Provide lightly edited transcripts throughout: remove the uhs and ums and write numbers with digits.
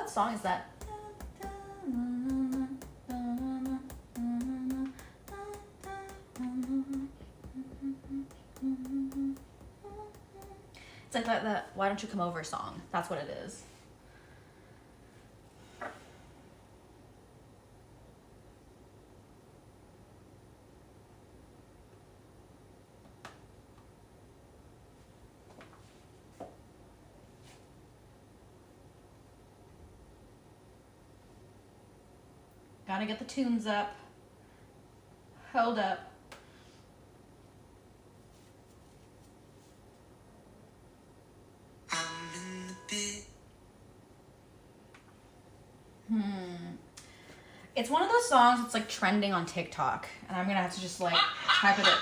What song is that? It's like that Why Don't You Come Over song. That's what it is. Gotta get the tunes up. Hold up. It's one of those songs that's like trending on TikTok, and I'm gonna have to just like type it in.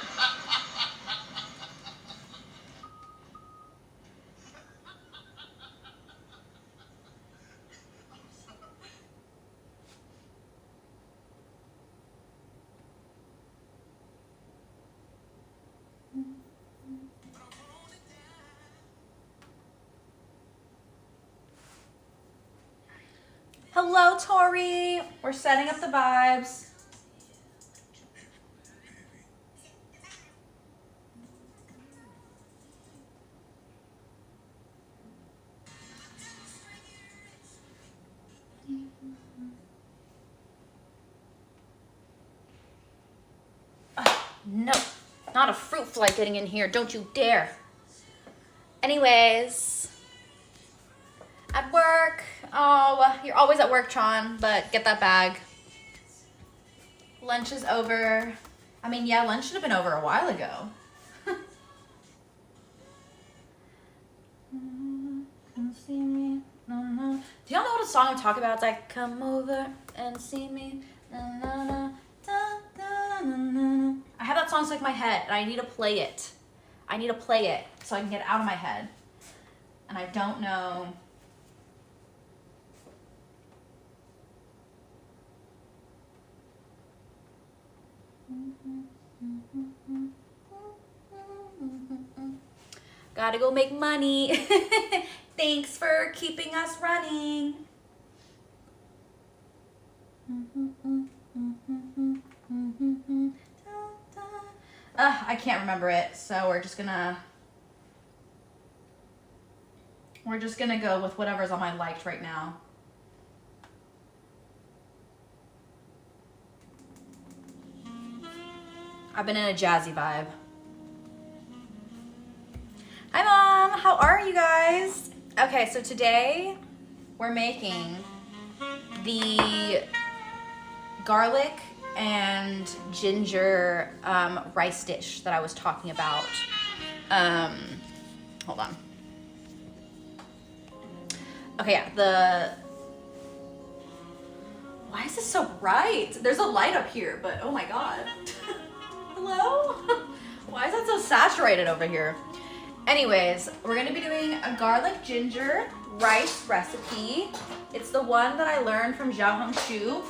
Hello, Tori. We're setting up the vibes. No, not a fruit fly getting in here. Don't you dare. Anyways, at work. Oh, you're always at work, Tron, but get that bag. Lunch is over. I mean, yeah, lunch should have been over a while ago. Come see me. No, no. Do y'all know what a song I'm talking about? It's like, come over and see me. Na, na, na, da, da, na, na. I have that song stuck in my head, and I need to play it. I need to play it so I can get it out of my head. And I don't know. Gotta go make money. Thanks for keeping us running. I can't remember it, so we're just gonna go with whatever's on my liked right now. I've been in a jazzy vibe. Hi, Mom. How are you guys? Okay, so today we're making the garlic and ginger rice dish that I was talking about. Hold on. Okay, yeah, why is this so bright? There's a light up here, but oh my God. Hello? Why is that so saturated over here? Anyways, we're gonna be doing a garlic ginger rice recipe. It's the one that I learned from Xiaoheng Shu.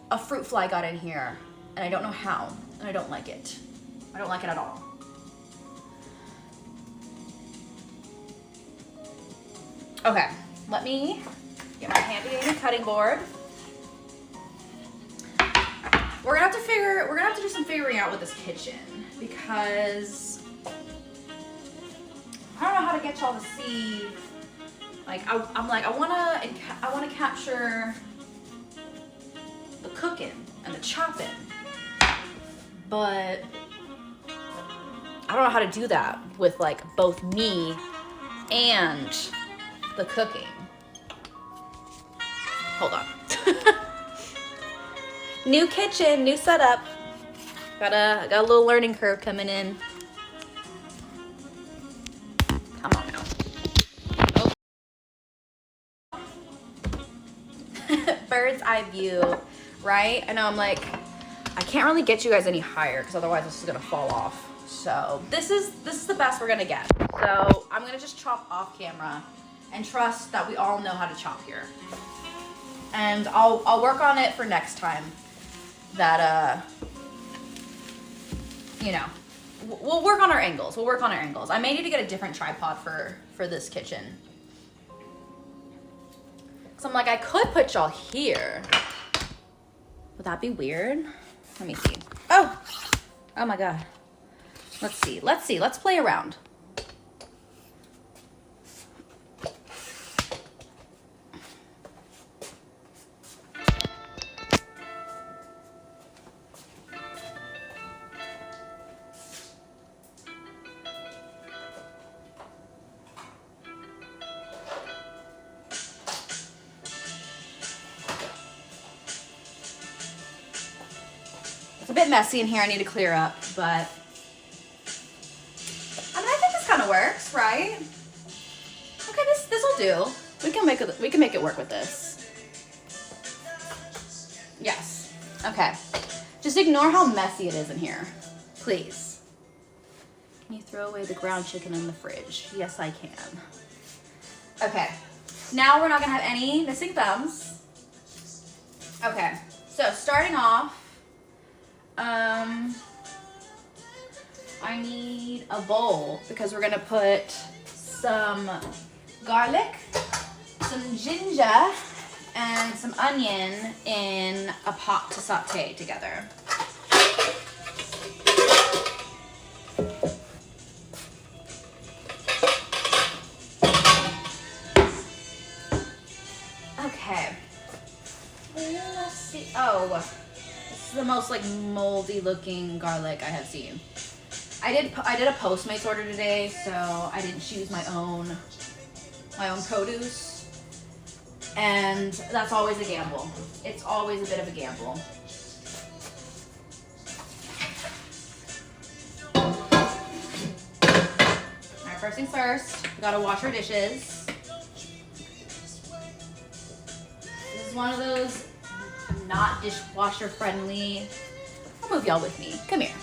A fruit fly got in here, and I don't know how, and I don't like it. I don't like it at all. Okay, let me get my handy dandy cutting board. We're gonna have to do some figuring out with this kitchen because I don't know how to get y'all to see. Like I'm like I wanna capture the cooking and the chopping, but I don't know how to do that with like both me and the cooking. Hold on. New kitchen, new setup. Got a little learning curve coming in. Come on now. Oh. Bird's eye view, right? I know I'm like, I can't really get you guys any higher because otherwise this is gonna fall off. So this is the best we're gonna get. So I'm gonna just chop off camera and trust that we all know how to chop here. And I'll work on it for next time. That you know, we'll work on our angles. I may need to get a different tripod for this kitchen. So I'm like, I could put y'all here. Would that be weird? Let me see. Oh my God. Let's see. Let's play around. It's a bit messy in here. I need to clear up, but I mean, I think this kind of works, right? Okay, this will do. We can make it work with this. Yes. Okay. Just ignore how messy it is in here, please. Can you throw away the ground chicken in the fridge? Yes, I can. Okay. Now we're not gonna have any missing thumbs. Okay. So starting off. I need a bowl because we're gonna put some garlic, some ginger, and some onion in a pot to saute together. Okay. Let's see. Oh. This is the most like moldy looking garlic I have seen. I did a Postmates order today, so I didn't choose my own produce, and that's always a gamble. It's always a bit of a gamble. All right, first things first, we gotta wash our dishes. This is one of those not dishwasher friendly. I'll move y'all with me. Come here.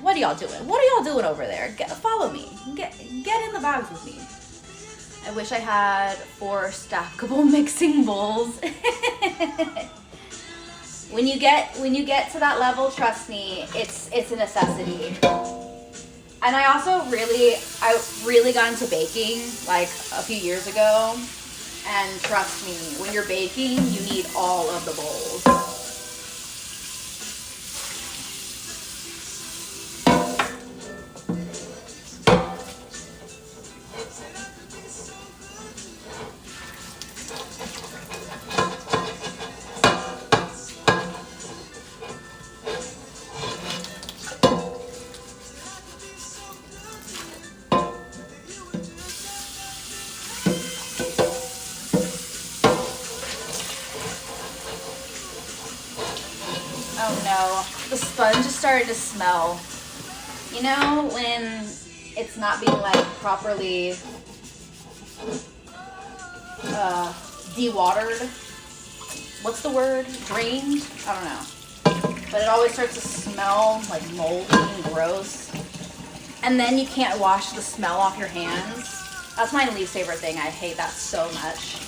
What are y'all doing? What are y'all doing over there? Follow me. Get in the bags with me. I wish I had 4 stackable mixing bowls. When you get to that level, trust me, it's a necessity. And I really got into baking like a few years ago. And trust me, when you're baking, you need all of the bowls. Oh no, the sponge just started to smell. You know when it's not being like properly dewatered? What's the word? Drained? I don't know. But it always starts to smell like moldy and gross. And then you can't wash the smell off your hands. That's my least favorite thing. I hate that so much.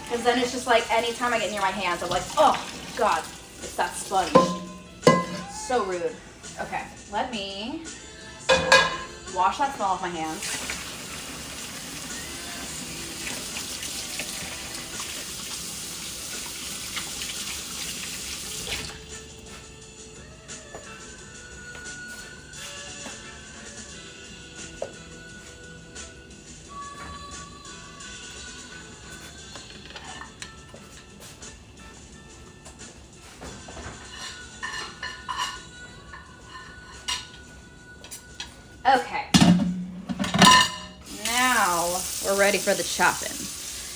Because then it's just like anytime I get near my hands, I'm like, oh God. It's that sponge. So rude. Okay, let me wash that smell off my hands. Okay. Now we're ready for the chopping.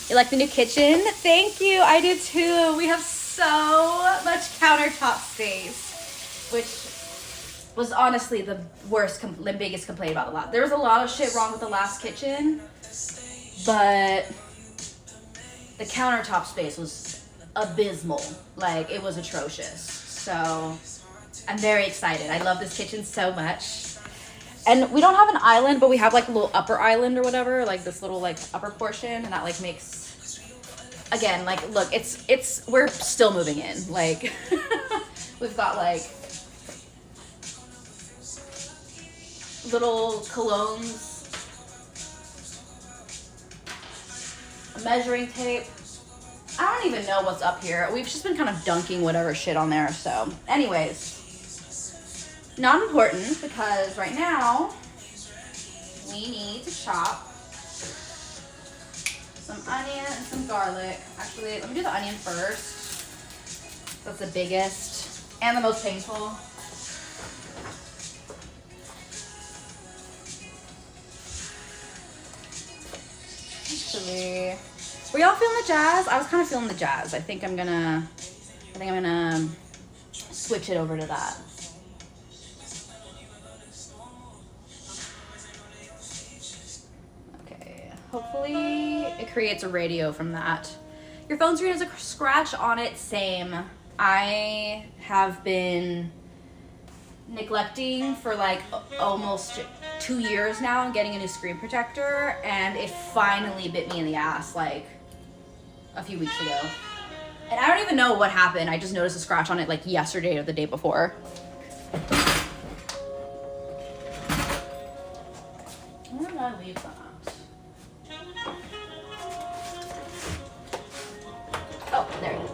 You like the new kitchen? Thank you. I did too. We have so much countertop space, which was honestly the biggest complaint about the lot. There was a lot of shit wrong with the last kitchen, but the countertop space was abysmal. Like, it was atrocious. So I'm very excited. I love this kitchen so much. And we don't have an island, but we have like a little upper island or whatever, like this little like upper portion, and that like makes, again, like, look, we're still moving in. Like, we've got like little colognes, a measuring tape, I don't even know what's up here. We've just been kind of dunking whatever shit on there. So anyways, not important because right now we need to chop some onion and some garlic. Actually, let me do the onion first. That's the biggest and the most painful. Actually, were y'all feeling the jazz? I was kind of feeling the jazz. I think I'm gonna switch it over to that. Okay, hopefully it creates a radio from that. Your phone screen has a scratch on it, same. I have been neglecting for like almost 2 years now and getting a new screen protector, and it finally bit me in the ass like a few weeks ago. And I don't even know what happened. I just noticed a scratch on it like yesterday or the day before. Where did I leave that? Oh, there it is.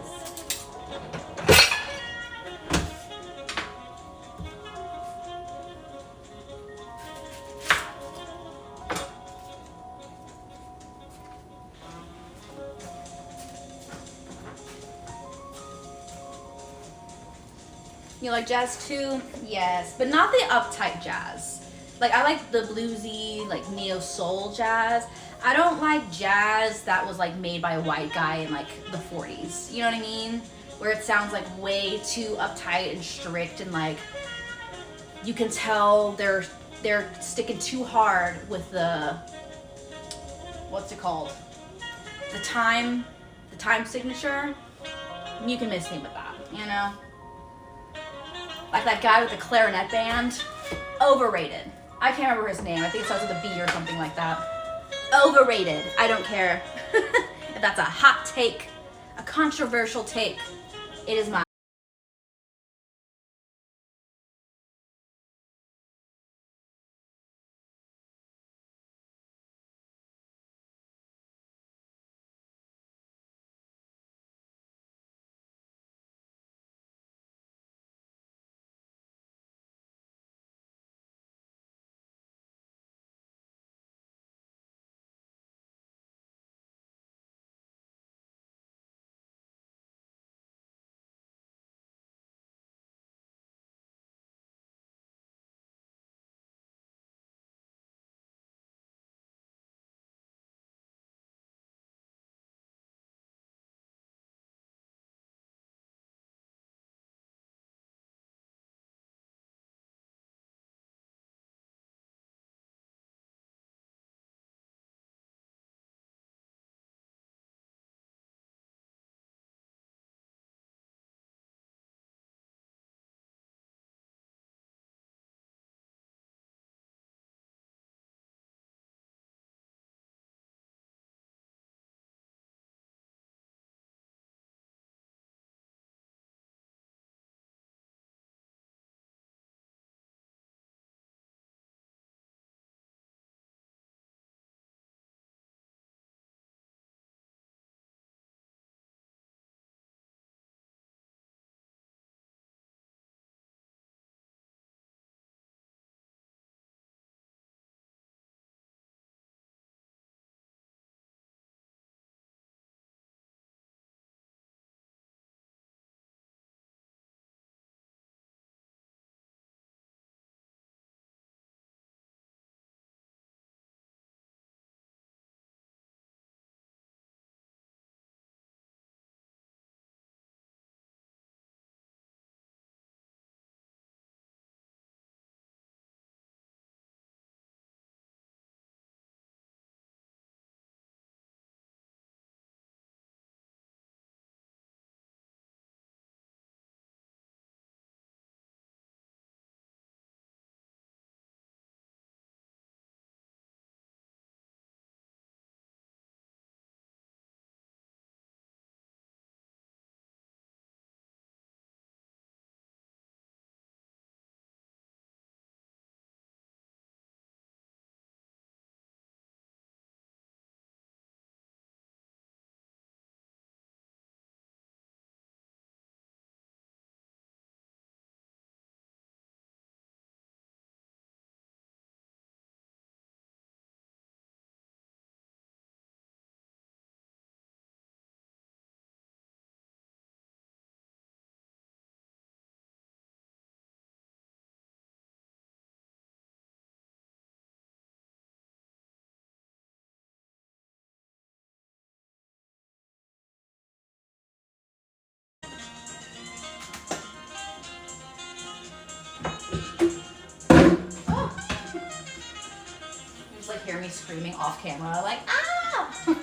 You like jazz too? Yes, but not the uptight jazz. Like I like the bluesy, like neo soul jazz. I don't like jazz that was like made by a white guy in like the 40s. You know what I mean? Where it sounds like way too uptight and strict, and like you can tell they're sticking too hard with the, what's it called? The time signature. You can miss me with that, you know? Like that guy with the clarinet band. Overrated. I can't remember his name. I think it starts with a B or something like that. Overrated. I don't care. If that's a hot take, a controversial take, it is mine. hear me screaming off camera, like, ah! And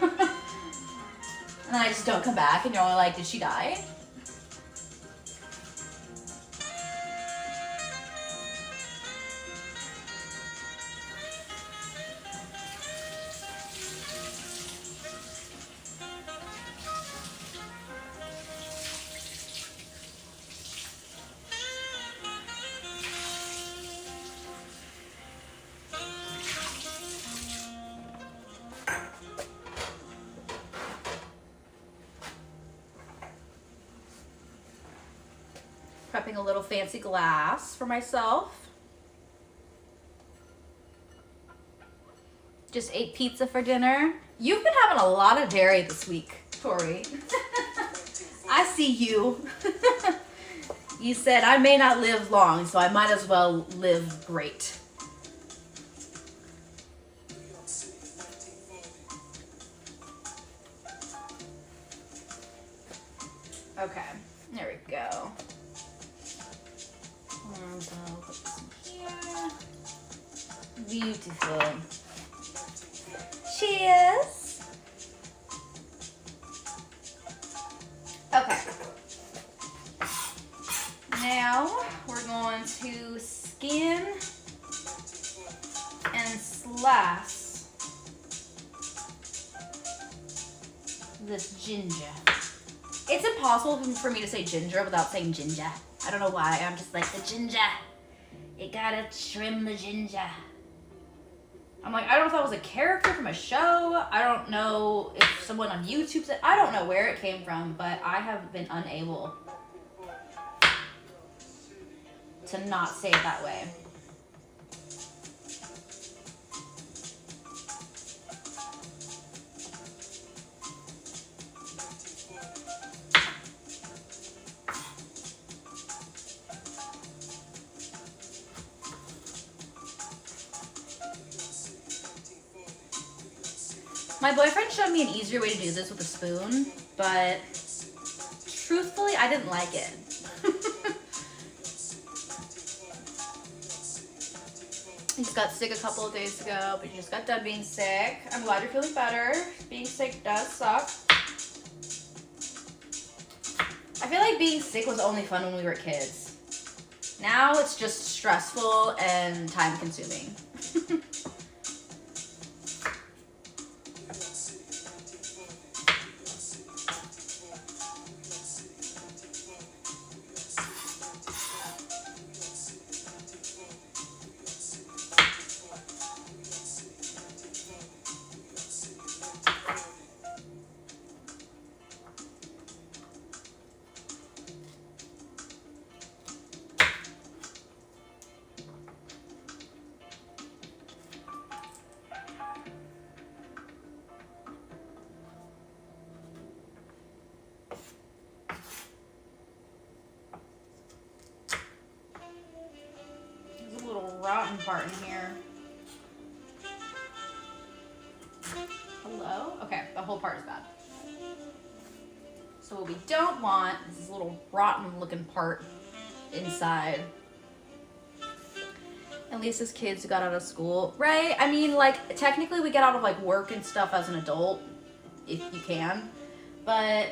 then I just don't come back, and you're only like, did she die? Prepping a little fancy glass for myself. Just ate pizza for dinner. You've been having a lot of dairy this week, Tori. I see you. You said I may not live long, so I might as well live great. Okay, there we go. Beautiful. Cheers. Okay. Now we're going to skin and slice this ginger. It's impossible for me to say ginger without saying ginger. I don't know why. I'm just like, the ginger. You gotta trim the ginger. I'm like, I don't know if that was a character from a show. I don't know if someone on YouTube said, I don't know where it came from, but I have been unable to not say it that way. My boyfriend showed me an easier way to do this with a spoon, but truthfully, I didn't like it. He just got sick a couple of days ago, but he just got done being sick. I'm glad you're feeling better. Being sick does suck. I feel like being sick was only fun when we were kids. Now it's just stressful and time consuming. Rotten part in here. Hello? Okay, the whole part is bad. So what we don't want is this little rotten looking part inside. At least as kids who got out of school, right? I mean, like, technically we get out of like work and stuff as an adult, if you can, but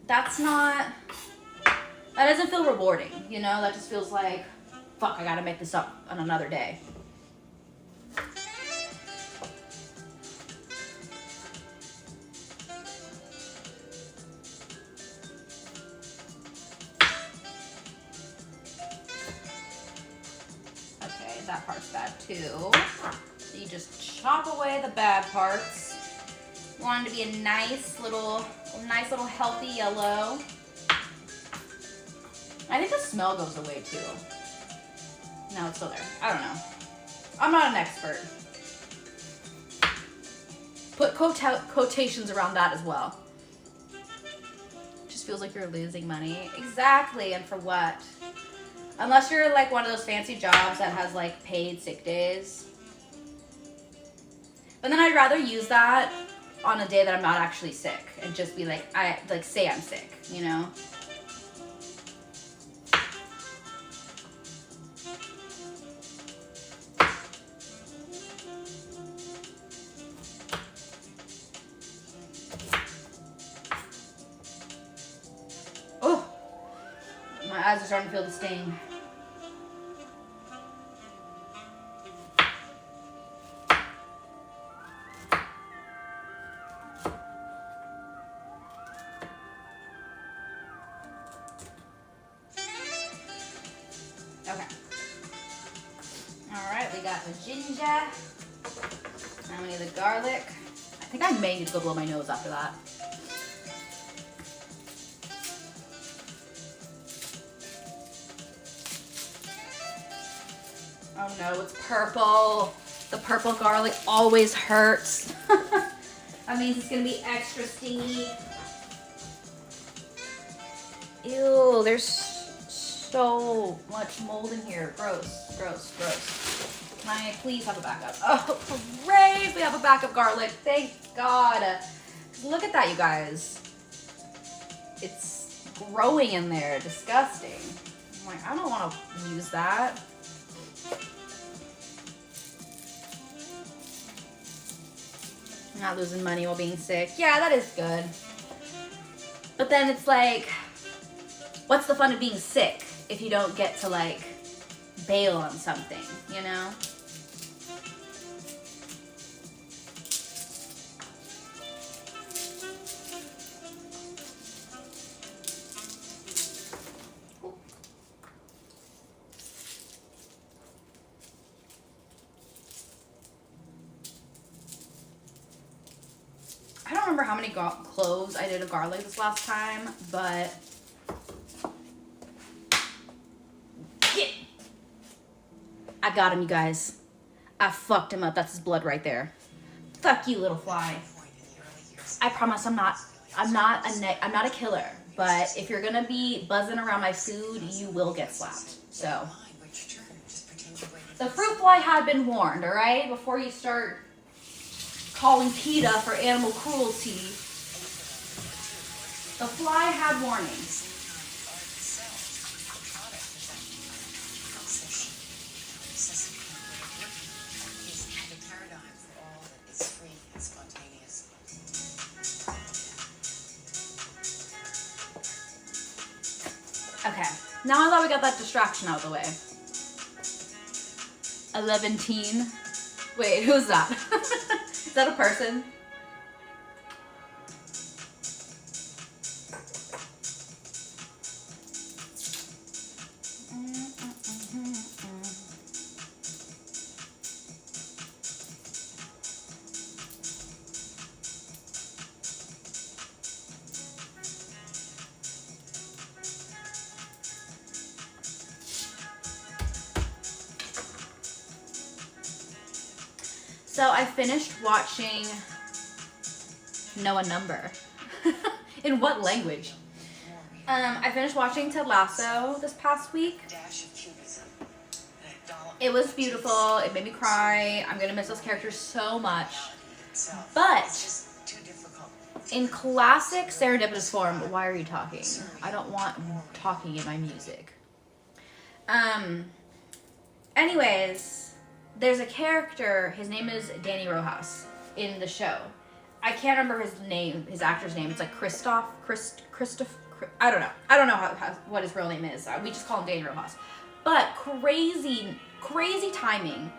that's not, that doesn't feel rewarding, you know? That just feels like, fuck, I gotta make this up on another day. Okay, that part's bad too. So you just chop away the bad parts. You want it to be a nice little healthy yellow. I think the smell goes away too. No, it's still there. I don't know. I'm not an expert. Put quotations around that as well. Just feels like you're losing money. Exactly, and for what? Unless you're like one of those fancy jobs that has like paid sick days. But then I'd rather use that on a day that I'm not actually sick and just be like, say I'm sick, you know? eyes are starting to feel the sting. Okay. Alright, we got the ginger. Now we need the garlic. I think I may need to go blow my nose after that. Oh no, it's purple. The purple garlic always hurts. That means it's gonna be extra stingy. Ew, there's so much mold in here. Gross, gross, gross. Can I please have a backup? Oh, hooray! We have a backup garlic. Thank God. Look at that, you guys. It's growing in there. Disgusting. I'm like, I don't want to use that. Not losing money while being sick. Yeah, that is good. But then it's like, what's the fun of being sick if you don't get to like bail on something, you know? I don't remember how many cloves I did of garlic this last time, but yeah. I got him, you guys. I fucked him up. That's his blood right there. Fuck you, little fly. I promise I'm not a killer, but if you're gonna be buzzing around my food, you will get slapped. So the fruit fly had been warned, all right? Before you start calling PETA for animal cruelty, the fly had warnings. Okay, now that we got that distraction out of the way. 11-teen. Wait, who's that? Is that a person? So I finished watching Noah Number. In what language? I finished watching Ted Lasso this past week. It was beautiful. It made me cry. I'm gonna miss those characters so much. But in classic serendipitous form, why are you talking? I don't want talking in my music. Anyways, there's a character, his name is Danny Rojas in the show. I can't remember his name, his actor's name. It's like Christoph, I don't know what his real name is. We just call him Danny Rojas. But crazy timing.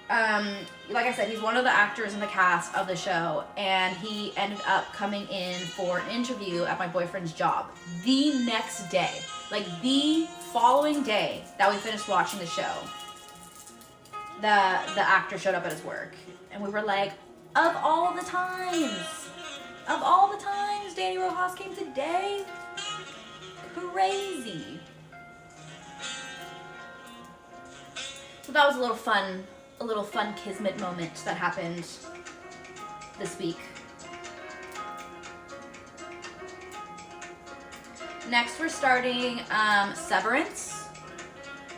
Like I said, he's one of the actors in the cast of the show, and he ended up coming in for an interview at my boyfriend's job the next day. Like the following day that we finished watching the show. The actor showed up at his work, and we were like, of all the times, Danny Rojas came today. Crazy. So that was a little fun kismet moment that happened this week. Next, we're starting Severance.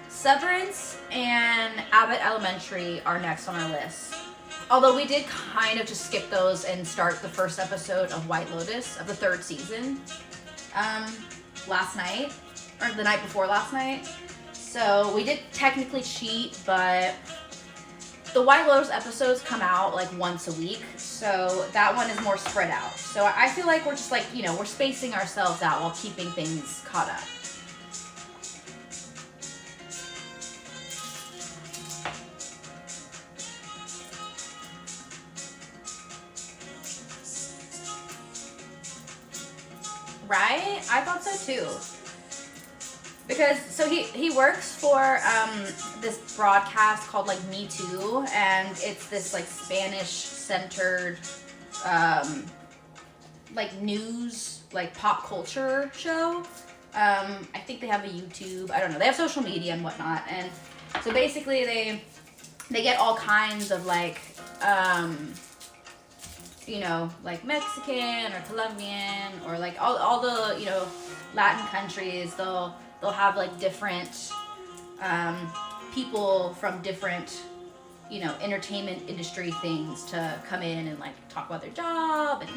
Severance and Abbott Elementary are next on our list. Although we did kind of just skip those and start the first episode of White Lotus of the 3rd season last night, or the night before last night. So we did technically cheat, but the White Lotus episodes come out like once a week, so that one is more spread out. So I feel like we're just like, we're spacing ourselves out while keeping things caught up. Right? I thought so too. Because so he works for this broadcast called like Me Too, and it's this like Spanish centered like news, like pop culture show. I think they have a YouTube. I don't know. They have social media and whatnot, and so basically they get all kinds of like you know, like Mexican or Colombian or like all the, you know, Latin countries. They'll have like different people from different, you know, entertainment industry things to come in and like talk about their job and,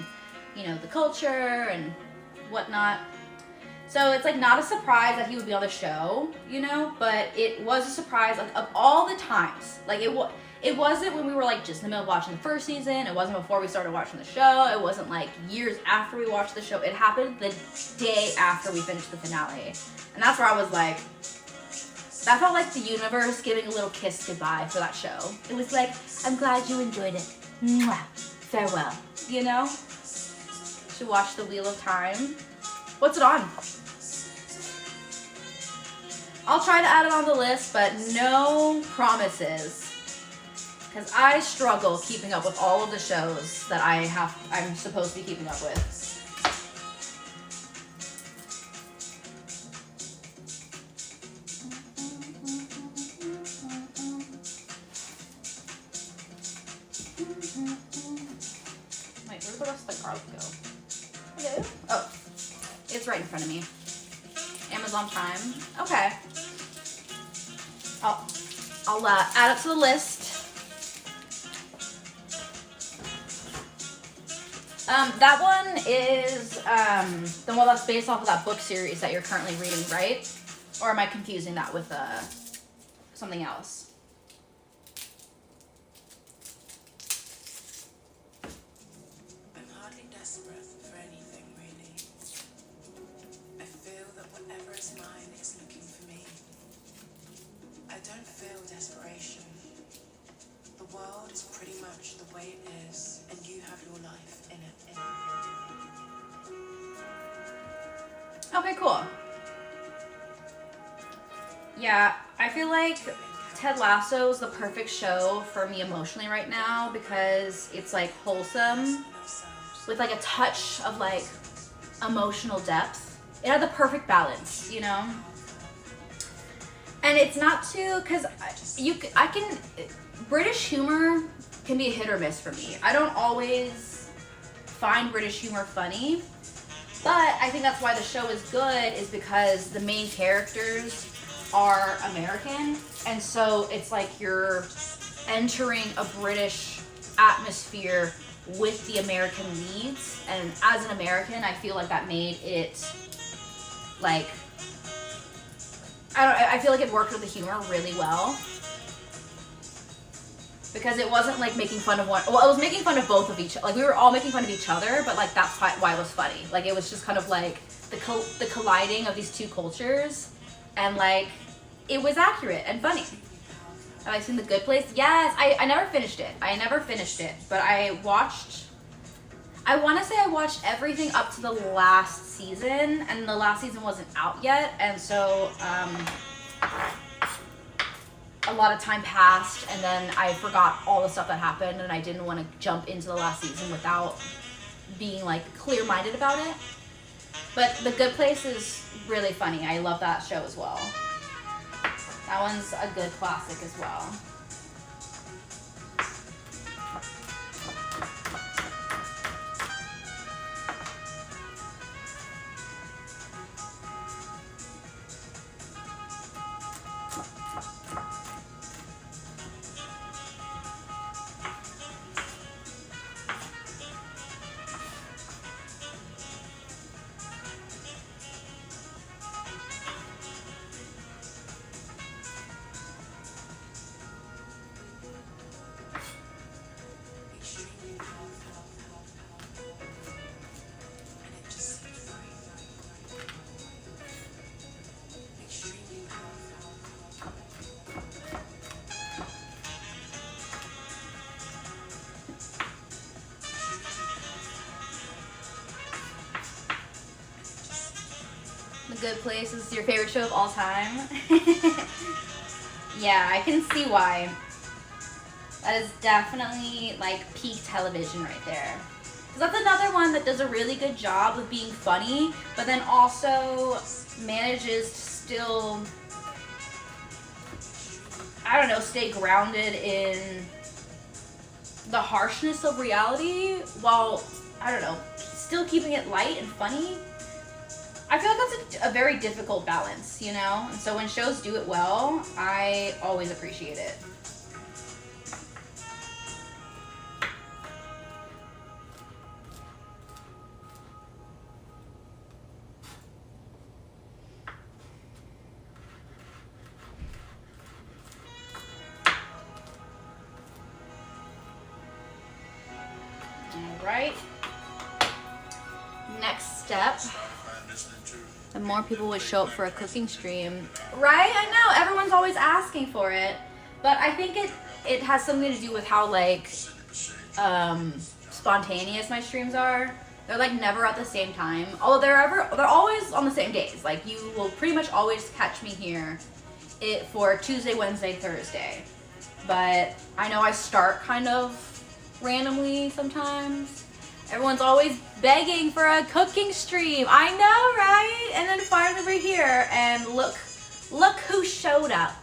you know, the culture and whatnot. So it's like not a surprise that he would be on the show, you know, but it was a surprise like of all the times. Like it wasn't when we were like just in the middle of watching the first season. It wasn't before we started watching the show. It wasn't like years after we watched the show. It happened the day after we finished the finale. And that's where I was like, that felt like the universe giving a little kiss goodbye for that show. It was like, I'm glad you enjoyed it. Mwah. Farewell. You know? Should watch The Wheel of Time. What's it on? I'll try to add it on the list, but no promises. Because I struggle keeping up with all of the shows that I'm supposed to be keeping up with. Wait, where did the rest of the garlic go? Hello? Oh, it's right in front of me. Amazon Prime. Okay. I'll add it to the list. That one is the one that's based off of that book series that you're currently reading, right? Or am I confusing that with something else? I'm hardly desperate for anything, really. I feel that whatever is mine is looking for me. I don't feel desperation. The world is pretty much the way it is, and you have your life in it. Okay, cool. Yeah, I feel like Ted Lasso is the perfect show for me emotionally right now because it's like wholesome with like a touch of like emotional depth. It had the perfect balance, you know? And it's not too, cause British humor can be a hit or miss for me. I don't always find British humor funny, but I think that's why the show is good, is because the main characters are American, and so it's like you're entering a British atmosphere with the American leads, and as an American, I feel like that made it like, I feel like it worked with the humor really well. Because it wasn't like making fun of one. Well, it was making fun of both of each. Like we were all making fun of each other, but like that's why it was funny. Like it was just kind of like the colliding of these two cultures, and like it was accurate and funny. Have I seen The Good Place? Yes. I never finished it. But I watched. I want to say I watched everything up to the last season, and the last season wasn't out yet, and so a lot of time passed, and then I forgot all the stuff that happened, and I didn't want to jump into the last season without being like clear-minded about it. But The Good Place is really funny. I love that show as well. That one's a good classic as well. Good Place is your favorite show of all time. Yeah, I can see why. That is definitely like peak television right there. 'Cause that's another one that does a really good job of being funny, but then also manages to still, I don't know, stay grounded in the harshness of reality while, I don't know, still keeping it light and funny. I feel like that's a very difficult balance, you know? And so when shows do it well, I always appreciate it. All right. Next step. The more people would show up for a cooking stream. Right? I know. Everyone's always asking for it. But I think it has something to do with how, like, spontaneous my streams are. They're, like, never at the same time. Although they're always on the same days. Like, you will pretty much always catch me here for Tuesday, Wednesday, Thursday. But I know I start kind of randomly sometimes. Everyone's always begging for a cooking stream. I know, right? And then finally we're here, and look who showed up.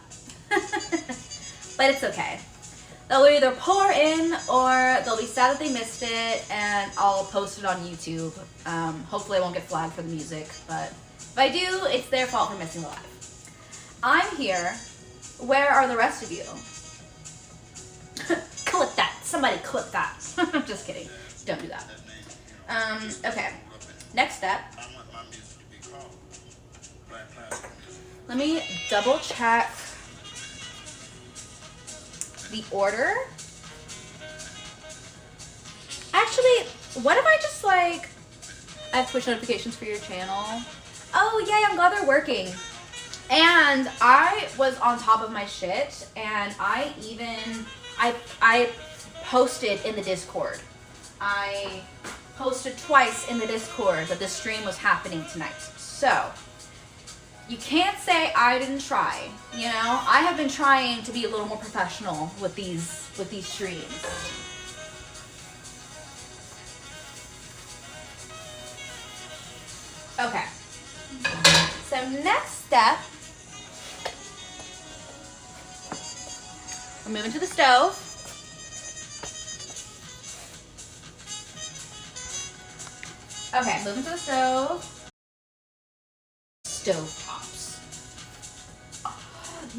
But it's okay. They'll either pour in or they'll be sad that they missed it, and I'll post it on YouTube. Hopefully I won't get flagged for the music, but if I do, it's their fault for missing the live. I'm here. Where are the rest of you? Clip that. Somebody clip that. I'm just kidding. Don't do that. Okay. Next step. Let me double check the order. Actually, what if I just like, I have push notifications for your channel. Oh yay, I'm glad they're working. And I was on top of my shit, and I posted in the Discord. I posted twice in the Discord that this stream was happening tonight. So, you can't say I didn't try, you know? I have been trying to be a little more professional with these streams. Okay. So next step, we're moving to the stove. Okay, moving to the stove. Stove tops.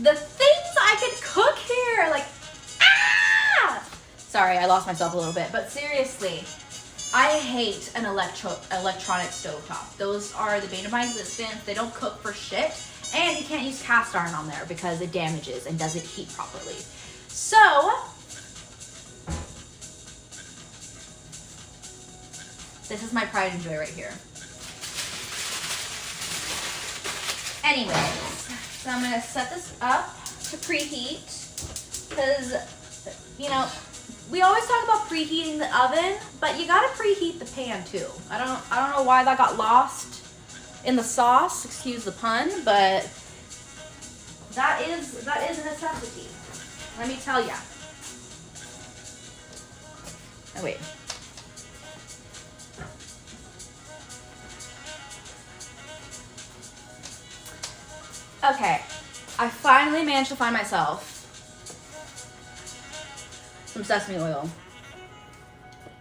The things I could cook here, like, ah! Sorry, I lost myself a little bit, but seriously, I hate an electronic stovetop. Those are the bane of my existence. They don't cook for shit, and you can't use cast iron on there because it damages and doesn't heat properly. So, this is my pride and joy right here. Anyways, so I'm gonna set this up to preheat because, you know, we always talk about preheating the oven, but you gotta preheat the pan too. I don't know why that got lost in the sauce, excuse the pun, but that is a necessity. Let me tell ya. Oh wait. Okay, I finally managed to find myself some sesame oil.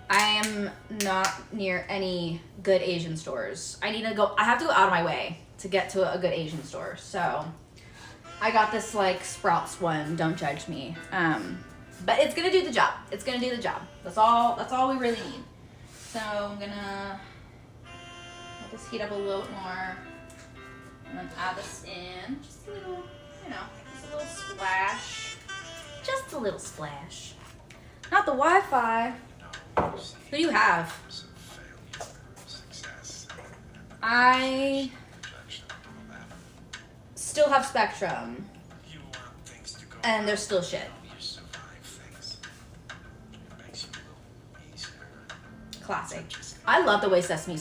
I am not near any good Asian stores. I have to go out of my way to get to a good Asian store. So I got this like Sprouts one, don't judge me. But it's gonna do the job. It's gonna do the job. That's all we really need. So I'm gonna let this heat up a little bit more. And then add this in. Just a little, you know, just a little splash. Just a little splash. Not the Wi-Fi. Who do you have? I still have Spectrum. And they're still shit. Classic. I love the way sesame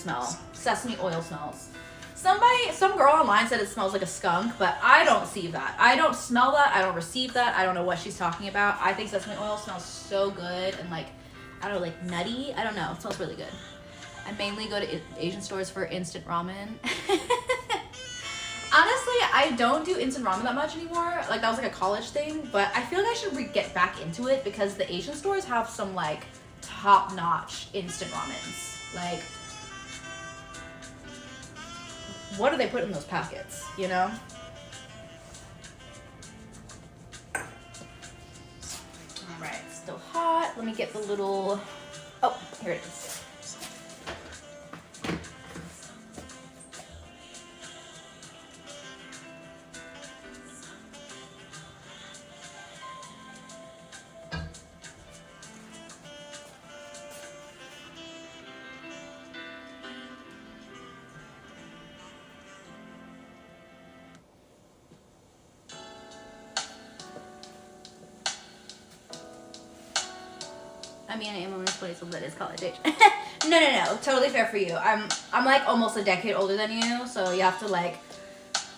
oil smells. Some girl online said it smells like a skunk, but I don't see that. I don't smell that. I don't receive that. I don't know what she's talking about. I think sesame oil smells so good and like, I don't know, like nutty. I don't know. It smells really good. I mainly go to Asian stores for instant ramen. Honestly, I don't do instant ramen that much anymore. Like that was like a college thing, but I feel like I should get back into it because the Asian stores have some like top-notch instant ramens. Like, what do they put in those packets, you know? All right, still hot. Let me get the little, oh, here it is. I mean, I am in this place, so that is college age. No. Totally fair for you. I'm like almost a decade older than you, so you have to like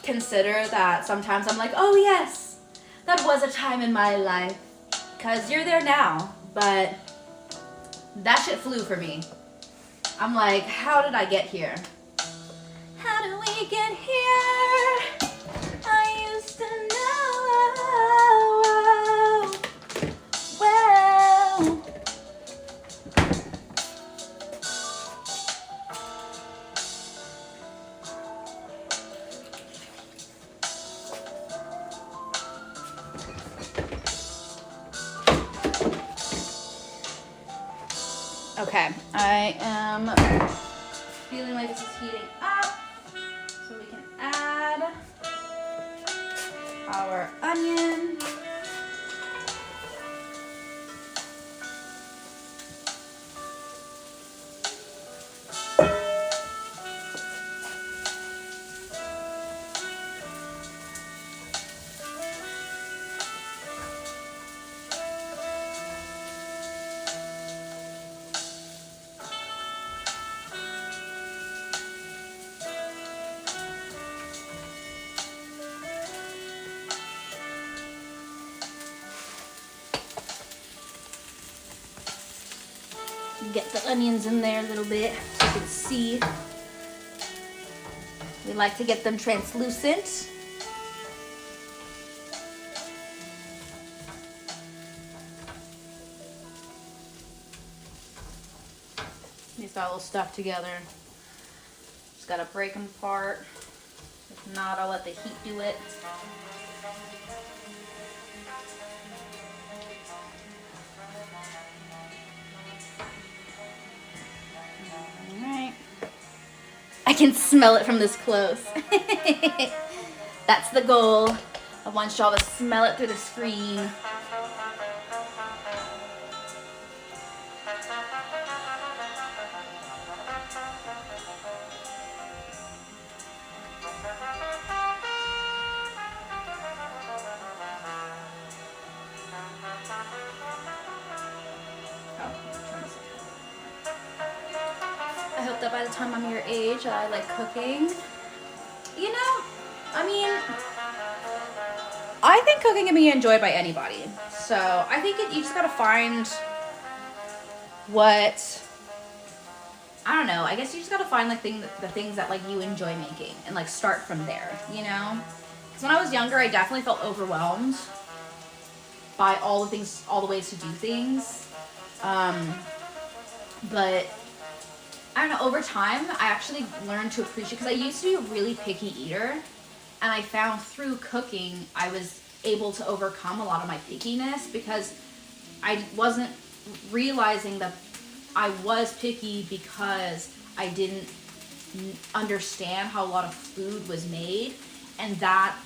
consider that sometimes I'm like, oh yes, that was a time in my life. Cause you're there now, but that shit flew for me. I'm like, how did I get here? How did we get here? I used to know. Well. Okay, I am feeling like this is heating up, so we can add our onion. Get the onions in there a little bit so you can see. We like to get them translucent. These got a little stuck together. Just gotta break them apart. If not, I'll let the heat do it. I can smell it from this close. That's the goal. I want y'all to smell it through the screen. I hope that by the time I'm your age, I like cooking. You know, I mean, I think cooking can be enjoyed by anybody. So I think you just gotta find what, I don't know, I guess you just gotta find like the things that like you enjoy making and like start from there, you know? Because when I was younger, I definitely felt overwhelmed by all the ways to do things. But I don't know, over time, I actually learned to appreciate, because I used to be a really picky eater, and I found through cooking, I was able to overcome a lot of my pickiness, because I wasn't realizing that I was picky because I didn't understand how a lot of food was made, and that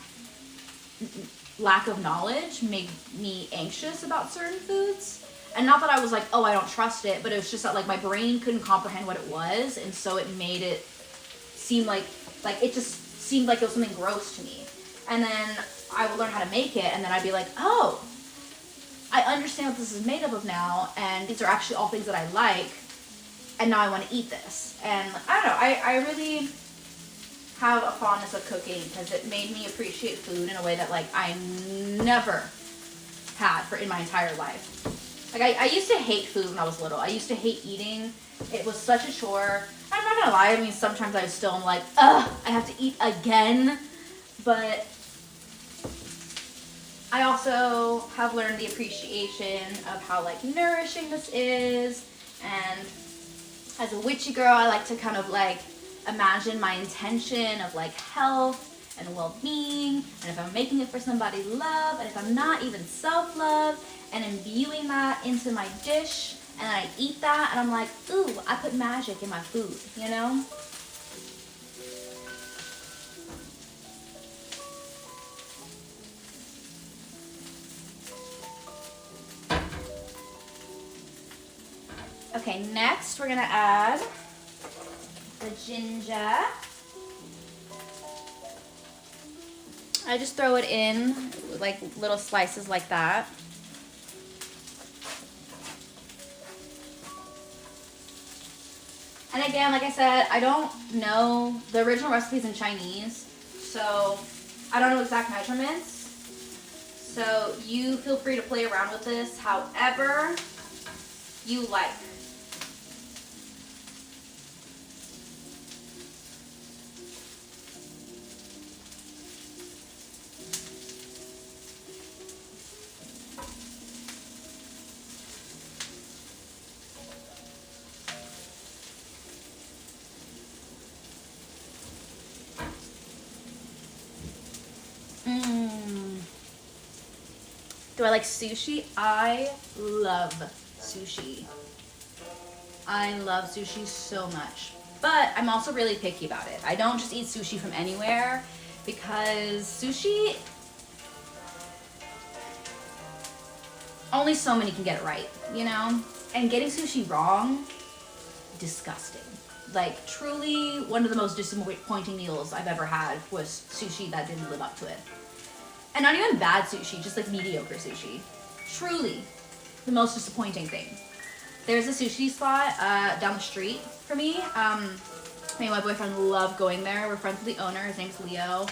lack of knowledge made me anxious about certain foods. And not that I was like, oh, I don't trust it, but it was just that like my brain couldn't comprehend what it was, and so it made it seem like it just seemed like it was something gross to me. And then I would learn how to make it, and then I'd be like, oh, I understand what this is made up of now, and these are actually all things that I like, and now I want to eat this. And I don't know, I really have a fondness of cooking because it made me appreciate food in a way that like I never had for in my entire life. Like I used to hate food when I was little. I used to hate eating. It was such a chore. I'm not gonna lie, I mean sometimes I still am like, ugh, I have to eat again. But I also have learned the appreciation of how like nourishing this is. And as a witchy girl, I like to kind of like imagine my intention of like health and well-being, and if I'm making it for somebody love, and if I'm not, even self-love, and imbuing that into my dish, and then I eat that and I'm like, ooh, I put magic in my food, you know? Okay, next we're gonna add the ginger. I just throw it in like little slices like that. And again, like I said, I don't know, the original recipe's in Chinese, so I don't know exact measurements. So you feel free to play around with this however you like. Do I like sushi? I love sushi. I love sushi so much. But I'm also really picky about it. I don't just eat sushi from anywhere because sushi, only so many can get it right, you know? And getting sushi wrong, disgusting. Like truly one of the most disappointing meals I've ever had was sushi that didn't live up to it. And not even bad sushi, just like mediocre sushi. Truly the most disappointing thing. There's a sushi spot down the street for me. Me and my boyfriend love going there. We're friends with the owner. His name's Leo.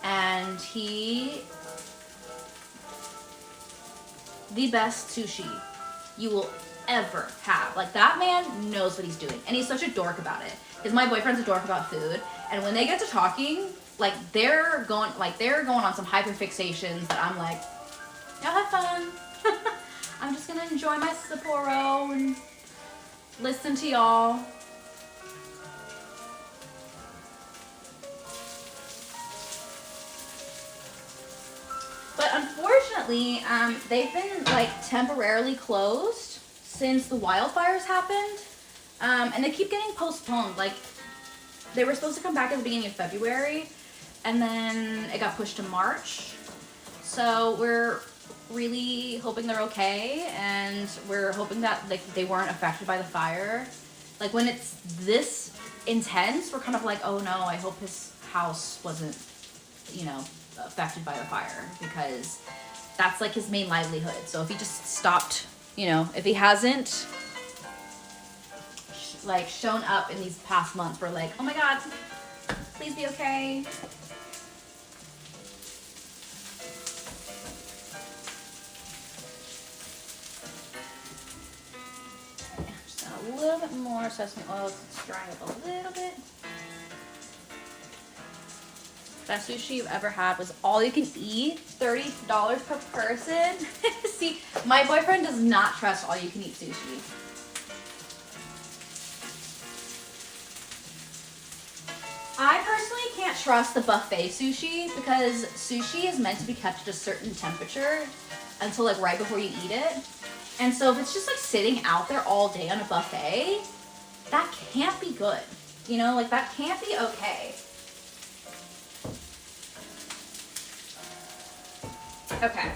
And the best sushi you will ever have. Like that man knows what he's doing. And he's such a dork about it. Because my boyfriend's a dork about food. And when they get to talking, like they're going on some hyperfixations that I'm like, y'all have fun. I'm just gonna enjoy my Sapporo and listen to y'all. But unfortunately, they've been like temporarily closed since the wildfires happened. And they keep getting postponed. Like they were supposed to come back at the beginning of February, and then it got pushed to March. So we're really hoping they're okay, and we're hoping that like they weren't affected by the fire. Like when it's this intense, we're kind of like, oh no, I hope his house wasn't, you know, affected by the fire, because that's like his main livelihood. So if he just stopped, you know, if he hasn't like shown up in these past months, we're like, oh my god, please be okay. Just a little bit more sesame oil, it's drying up a little bit. Best sushi you've ever had was all you can eat, $30 per person. See, my boyfriend does not trust all you can eat sushi. I personally can't trust the buffet sushi because sushi is meant to be kept at a certain temperature until like right before you eat it. And so if it's just like sitting out there all day on a buffet, that can't be good. You know, like that can't be okay. Okay,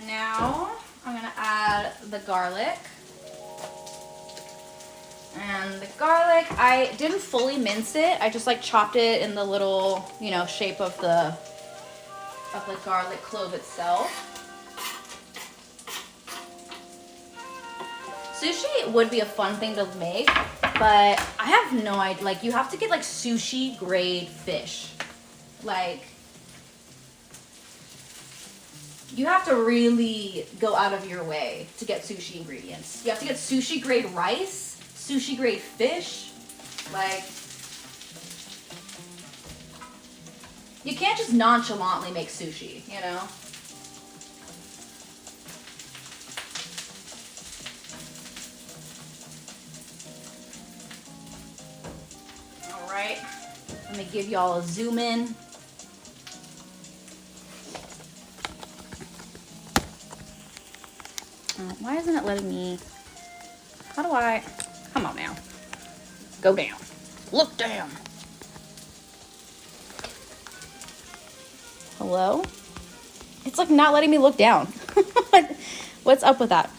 now I'm gonna add the garlic. And the garlic, I didn't fully mince it. I just like chopped it in the little, you know, shape of the garlic clove itself. Sushi would be a fun thing to make, But I have no idea. Like, you have to get like sushi grade fish. Like, you have to really go out of your way to get sushi ingredients. You have to get sushi grade rice, sushi grade fish. Like, you can't just nonchalantly make sushi, you know? All right, let me give y'all a zoom in. Why isn't it letting me? How do I? Come on now. Go down. Look down. Hello? It's like not letting me look down. What's up with that?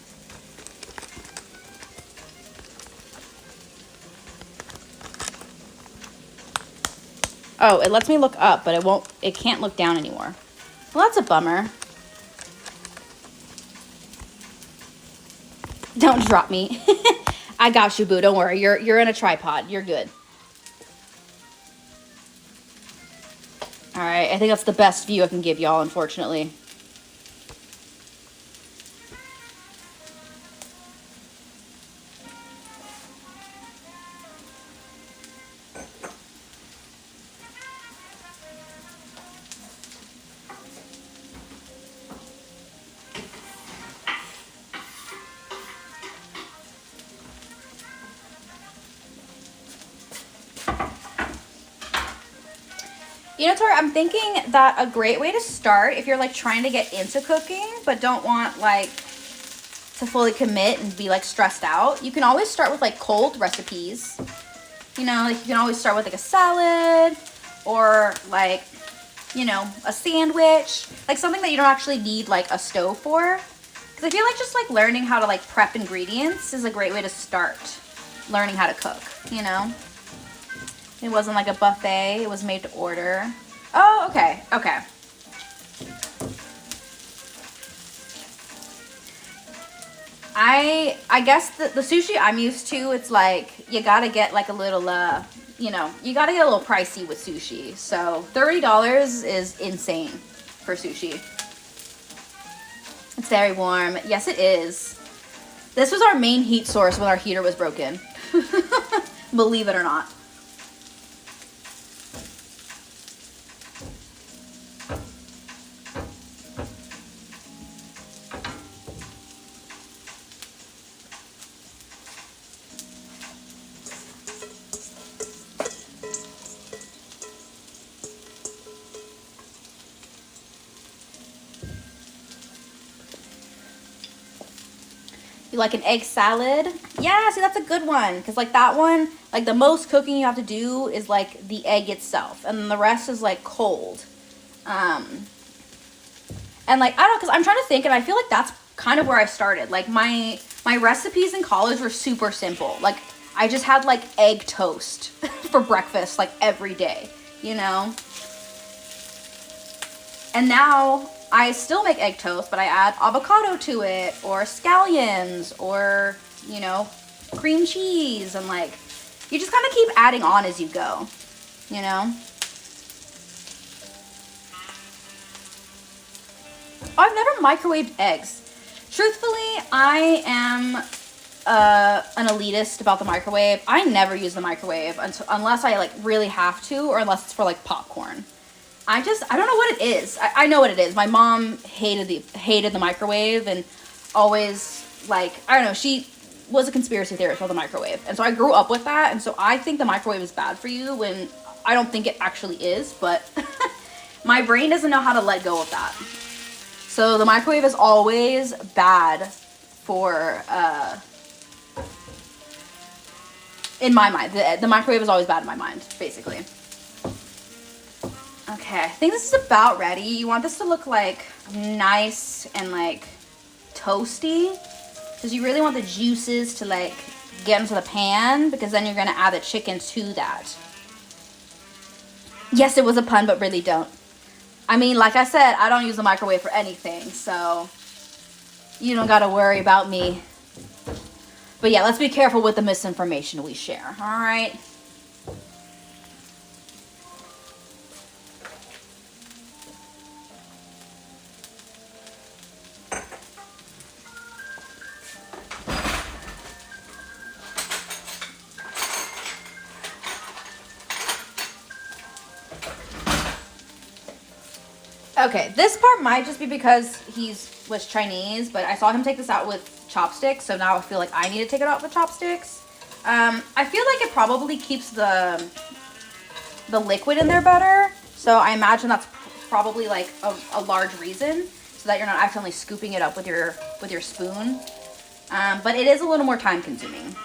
Oh, it lets me look up, but it can't look down anymore. Well, that's a bummer. Don't drop me. I got you, boo. Don't worry. You're in a tripod. You're good. All right. I think that's the best view I can give y'all, unfortunately. You know, Tori, I'm thinking that a great way to start, if you're like trying to get into cooking, but don't want like to fully commit and be like stressed out, you can always start with like cold recipes. You know, like you can always start with like a salad or like, you know, a sandwich, like something that you don't actually need like a stove for. Because I feel like just like learning how to like prep ingredients is a great way to start learning how to cook, you know? It wasn't like a buffet. It was made to order. Oh, okay. Okay. I guess the sushi I'm used to, it's like you gotta get like a little, you know, you gotta get a little pricey with sushi. So $30 is insane for sushi. It's very warm. Yes, it is. This was our main heat source when our heater was broken. Believe it or not. You like an egg salad? Yeah, see, that's a good one. Because, like, that one, like, the most cooking you have to do is, like, the egg itself. And then the rest is, like, cold. And, like, I don't know, because I'm trying to think, and I feel like that's kind of where I started. Like, my recipes in college were super simple. Like, I just had, like, egg toast for breakfast, like, every day, you know? And now I still make egg toast, but I add avocado to it, or scallions, or, you know, cream cheese, and like, you just kind of keep adding on as you go, you know? Oh, I've never microwaved eggs. Truthfully, I am an elitist about the microwave. I never use the microwave unless I like really have to, or unless it's for like popcorn. I don't know what it is. I know what it is. My mom hated the microwave and always, like, I don't know, she was a conspiracy theorist about the microwave. And so I grew up with that. And so I think the microwave is bad for you when I don't think it actually is. But my brain doesn't know how to let go of that. So the microwave is always bad for, in my mind. The microwave is always bad in my mind, basically. Okay, I think this is about ready. You want this to look like nice and like toasty, because you really want the juices to like get into the pan, because then you're gonna add the chicken to that. Yes, it was a pun, but really don't. I mean, like I said, I don't use the microwave for anything, so you don't gotta worry about me But yeah, let's be careful with the misinformation we share. All right. Okay, this part might just be because was Chinese, but I saw him take this out with chopsticks, so now I feel like I need to take it out with chopsticks. I feel like it probably keeps the liquid in there better, so I imagine that's probably like a large reason, so that you're not accidentally scooping it up with your spoon. But it is a little more time consuming,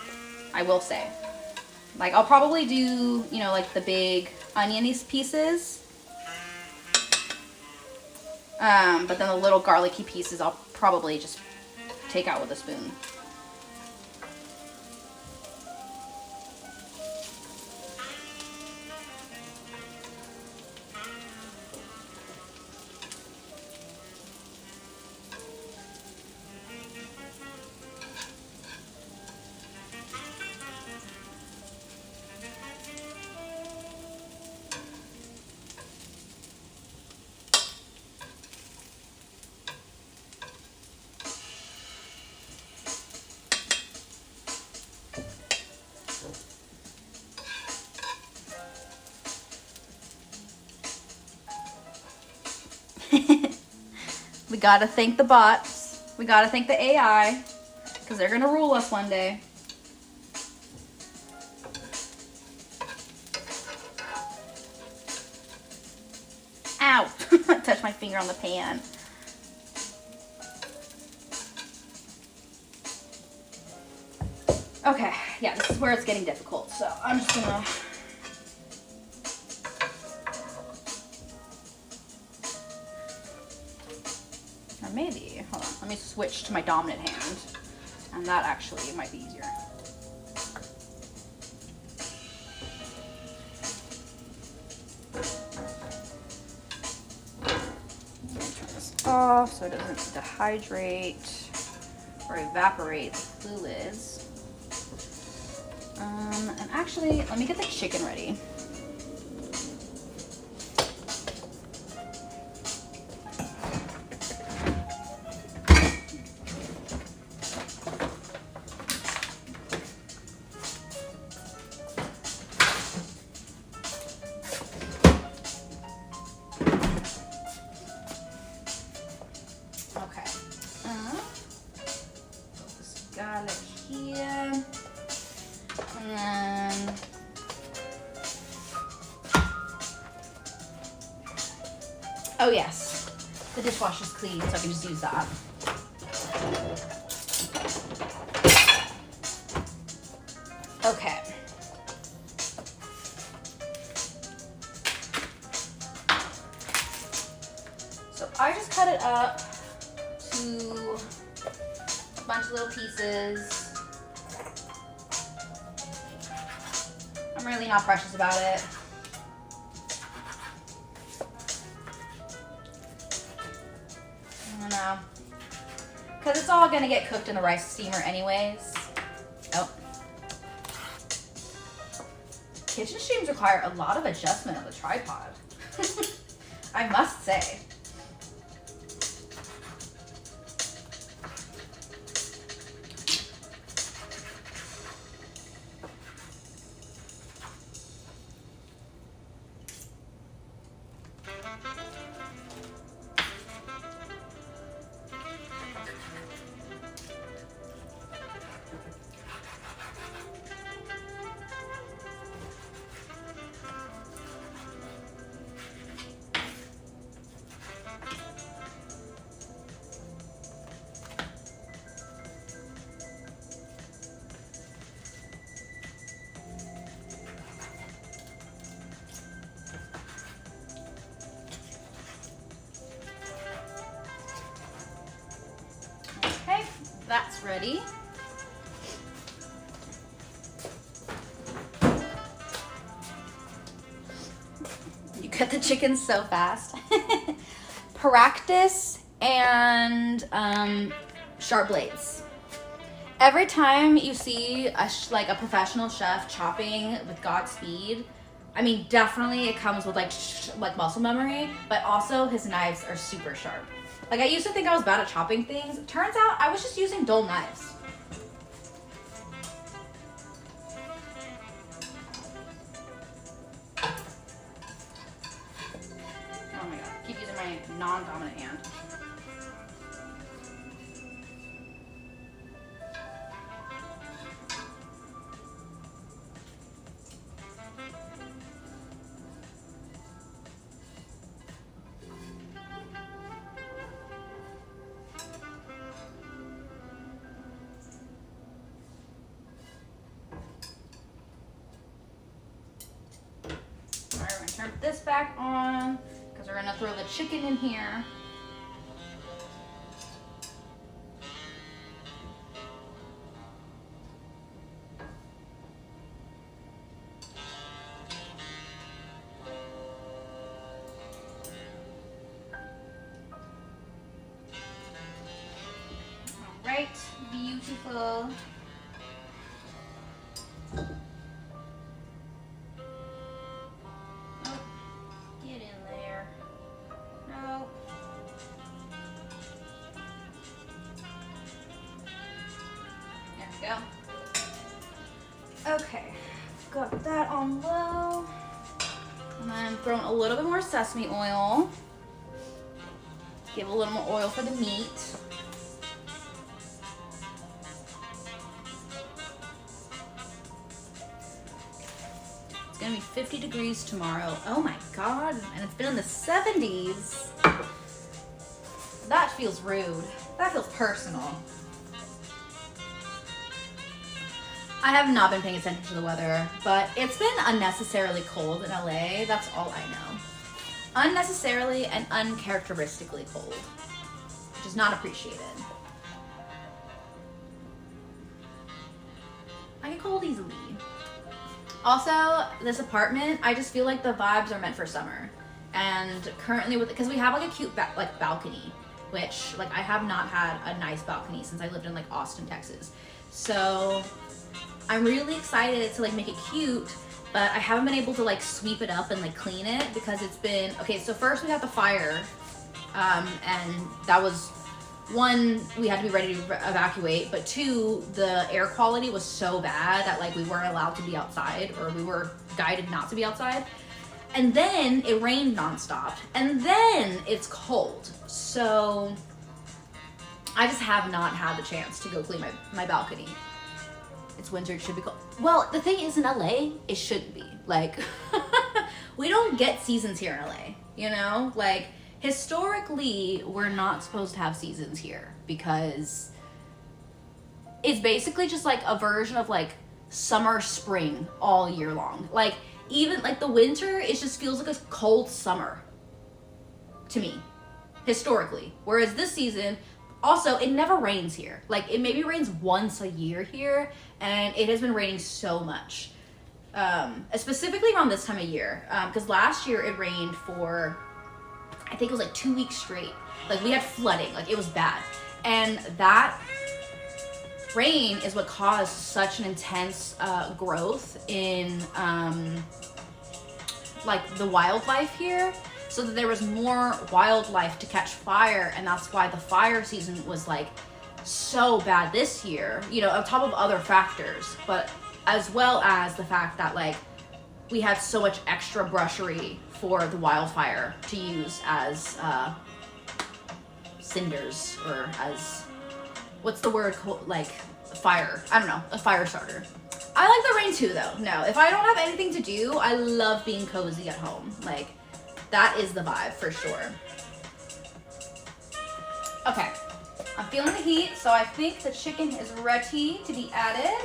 I will say. Like, I'll probably do, you know, like the big oniony pieces. But then the little garlicky pieces I'll probably just take out with a spoon. We gotta thank the bots. We gotta thank the AI, because they're gonna rule us one day. Ow! I touched my finger on the pan. Okay, yeah, this is where it's getting difficult, so I'm just gonna... Or maybe, hold on, let me switch to my dominant hand, and that actually might be easier. Turn this off so it doesn't dehydrate or evaporate the fluids. And actually, let me get the chicken ready. Okay. This garlic here. And oh yes, the dishwasher's clean, so I can just use that. Okay. So I just cut it up to a bunch of little pieces. I'm really not precious about it. I don't know. Because it's all going to get cooked in the rice steamer anyways. Oh. Kitchen streams require a lot of adjustment of the tripod. I must say. That's ready. You cut the chicken so fast. Practice and sharp blades. Every time you see like a professional chef chopping with Godspeed, I mean, definitely it comes with like muscle memory, but also his knives are super sharp. Like, I used to think I was bad at chopping things. Turns out I was just using dull knives. Oh my god, keep using my non-dominant hand. Alright, we're gonna turn this back on because we're gonna throw the chicken in here. Alright, beautiful. Go. Okay, got that on low. And then I'm throwing a little bit more sesame oil. Give a little more oil for the meat. It's gonna be 50 degrees tomorrow. Oh my god, and it's been in the 70s. That feels rude. That feels personal. I have not been paying attention to the weather, but it's been unnecessarily cold in LA. That's all I know. Unnecessarily and uncharacteristically cold, which is not appreciated. I get cold easily. Also, this apartment, I just feel like the vibes are meant for summer. And currently, because we have like a cute balcony, which like I have not had a nice balcony since I lived in like Austin, Texas. So I'm really excited to like make it cute, but I haven't been able to like sweep it up and like clean it because it's been, okay, so first we had the fire, and that was one, we had to be ready to evacuate, but two, the air quality was so bad that like we weren't allowed to be outside, or we were guided not to be outside. And then it rained nonstop, and then it's cold. So I just have not had the chance to go clean my balcony. It's winter, it should be cold. Well, the thing is, in LA, it shouldn't be. Like, we don't get seasons here in LA, you know? Like, historically, we're not supposed to have seasons here because it's basically just like a version of like summer, spring all year long. Like, even like the winter, it just feels like a cold summer to me, historically. Whereas this season, also, it never rains here. Like, it maybe rains once a year here, and it has been raining so much. Specifically around this time of year. Because last year it rained for, I think it was like 2 weeks straight. Like, we had flooding. Like, it was bad. And that rain is what caused such an intense growth in, like, the wildlife here. So that there was more wildlife to catch fire, and that's why the fire season was like so bad this year, you know, on top of other factors, but as well as the fact that like we had so much extra brushery for the wildfire to use as cinders, or as, what's the word, like fire, I don't know, a fire starter. I like the rain too though. No, if I don't have anything to do, I love being cozy at home. Like, that is the vibe for sure. Okay, I'm feeling the heat, so I think the chicken is ready to be added.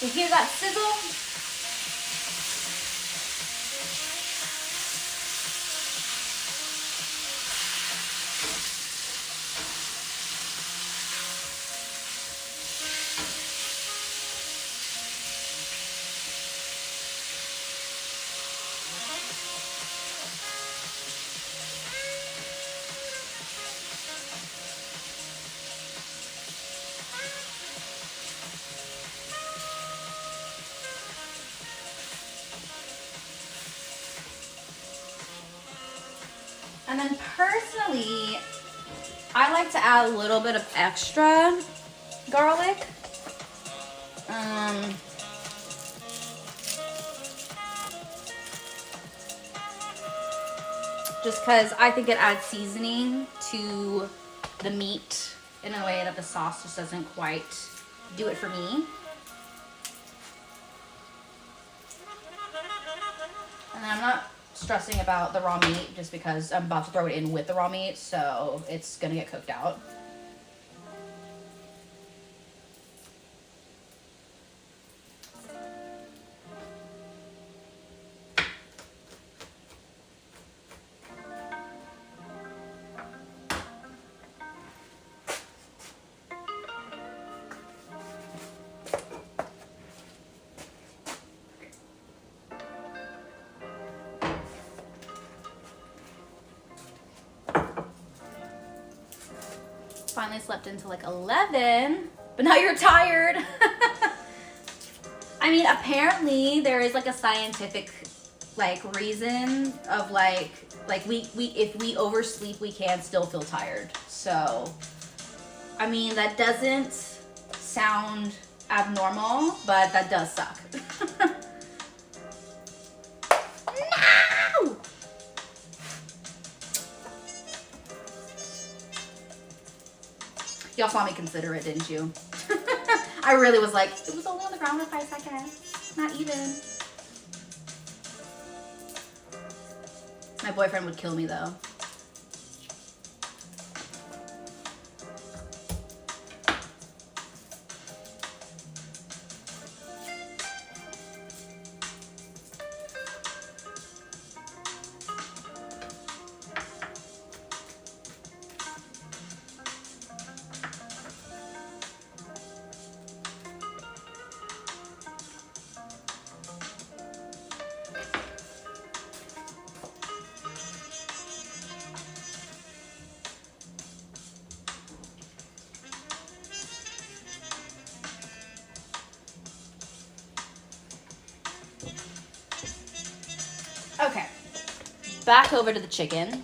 You hear that sizzle? I like to add a little bit of extra garlic. Just because I think it adds seasoning to the meat in a way that the sauce just doesn't quite do it for me. And then I'm not stressing about the raw meat just because I'm about to throw it in with the raw meat, so it's gonna get cooked out. Finally slept until like 11, but now you're tired. I mean, apparently there is like a scientific like reason of like we if we oversleep we can still feel tired. So I mean, that doesn't sound abnormal, but that does suck. No! Y'all saw me consider it, didn't you? I really was like, it was only on the ground for 5 seconds. Not even. My boyfriend would kill me though. Okay, back over to the chicken.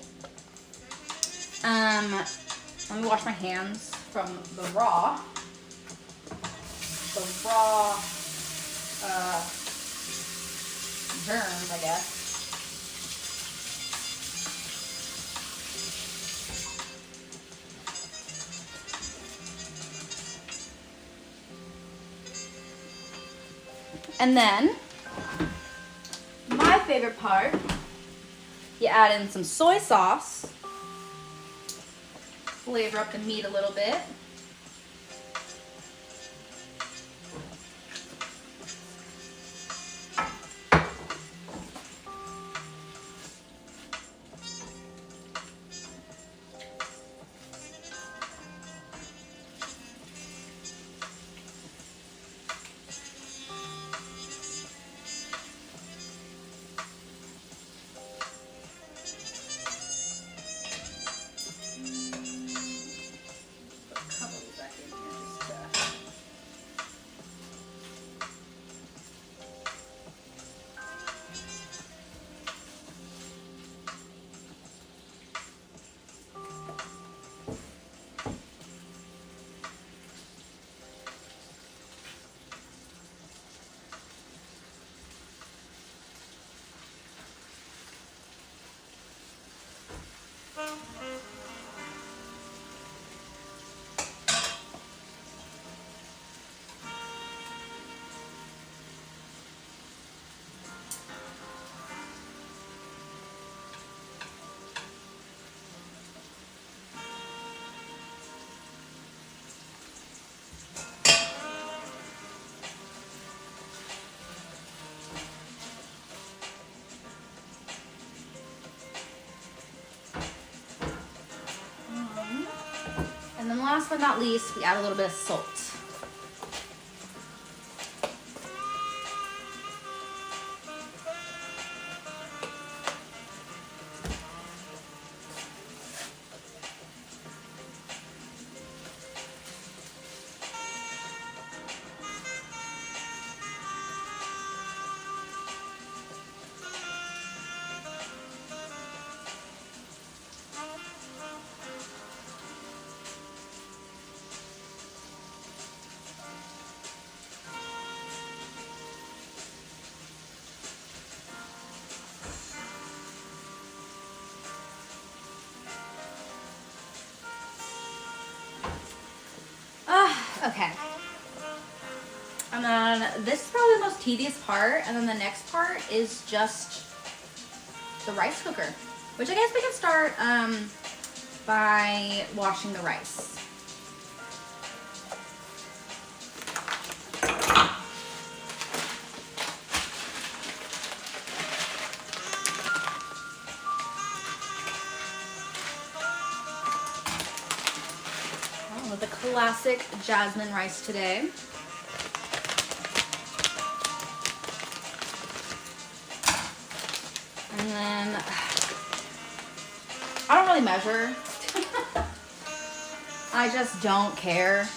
Let me wash my hands from the raw germs, I guess. And then my favorite part, you add in some soy sauce, flavor up the meat a little bit. And then last but not least, we add a little bit of salt. Okay. And then this is probably the most tedious part, and then the next part is just the rice cooker, which I guess we can start by washing the rice. With the classic jasmine rice today. And then I don't really measure. I just don't care.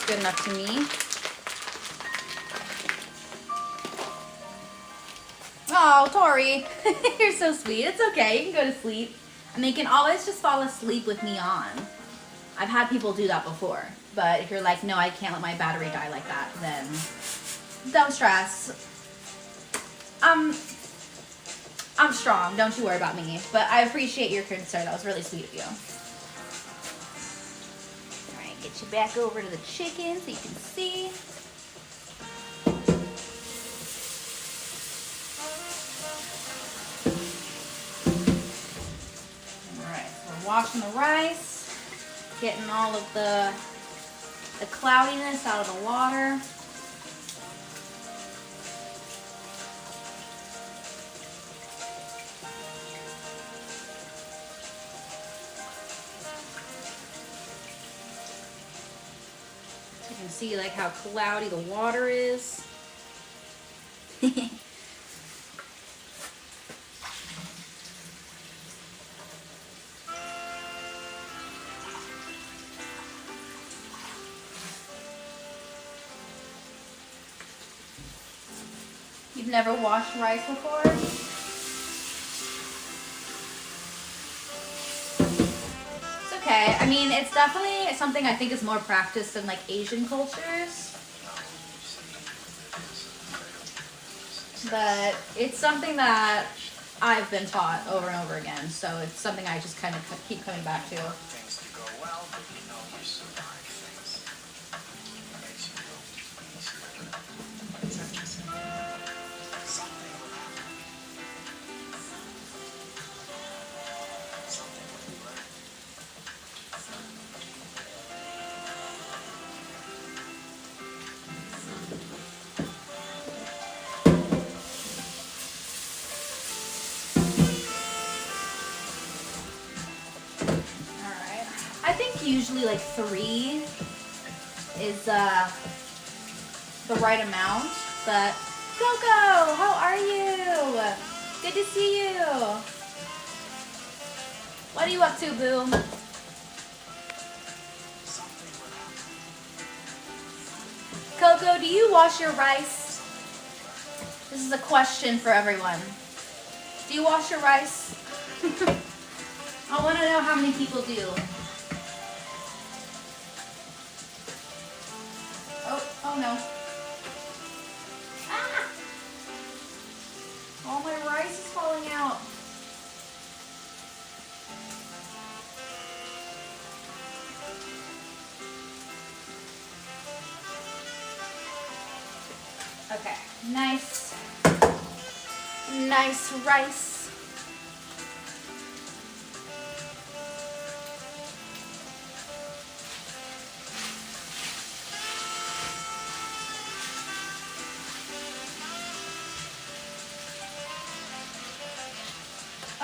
Good enough to me. Oh, Tori, you're so sweet. It's okay, you can go to sleep. And they can always just fall asleep with me on. I've had people do that before, but if you're like, no, I can't let my battery die like that, then don't stress. I'm strong, don't you worry about me. But I appreciate your concern, that was really sweet of you. Get you back over to the chicken so you can see. Alright, so we're washing the rice, getting all of the cloudiness out of the water. You can see like how cloudy the water is. You've never washed rice before? It's okay. I mean, it's definitely something I think is more practiced in like Asian cultures. But it's something that I've been taught over and over again, so it's something I just kind of keep coming back to. Things to go well, but you know you survive things. Makes you go easier. Something will happen. Something will be learned. I think usually like 3 is the right amount, but Coco, how are you? Good to see you. What are you up to, boo? Coco, do you wash your rice? This is a question for everyone. Do you wash your rice? I want to know how many people do. Oh no. Ah! All my rice is falling out. Okay, nice rice.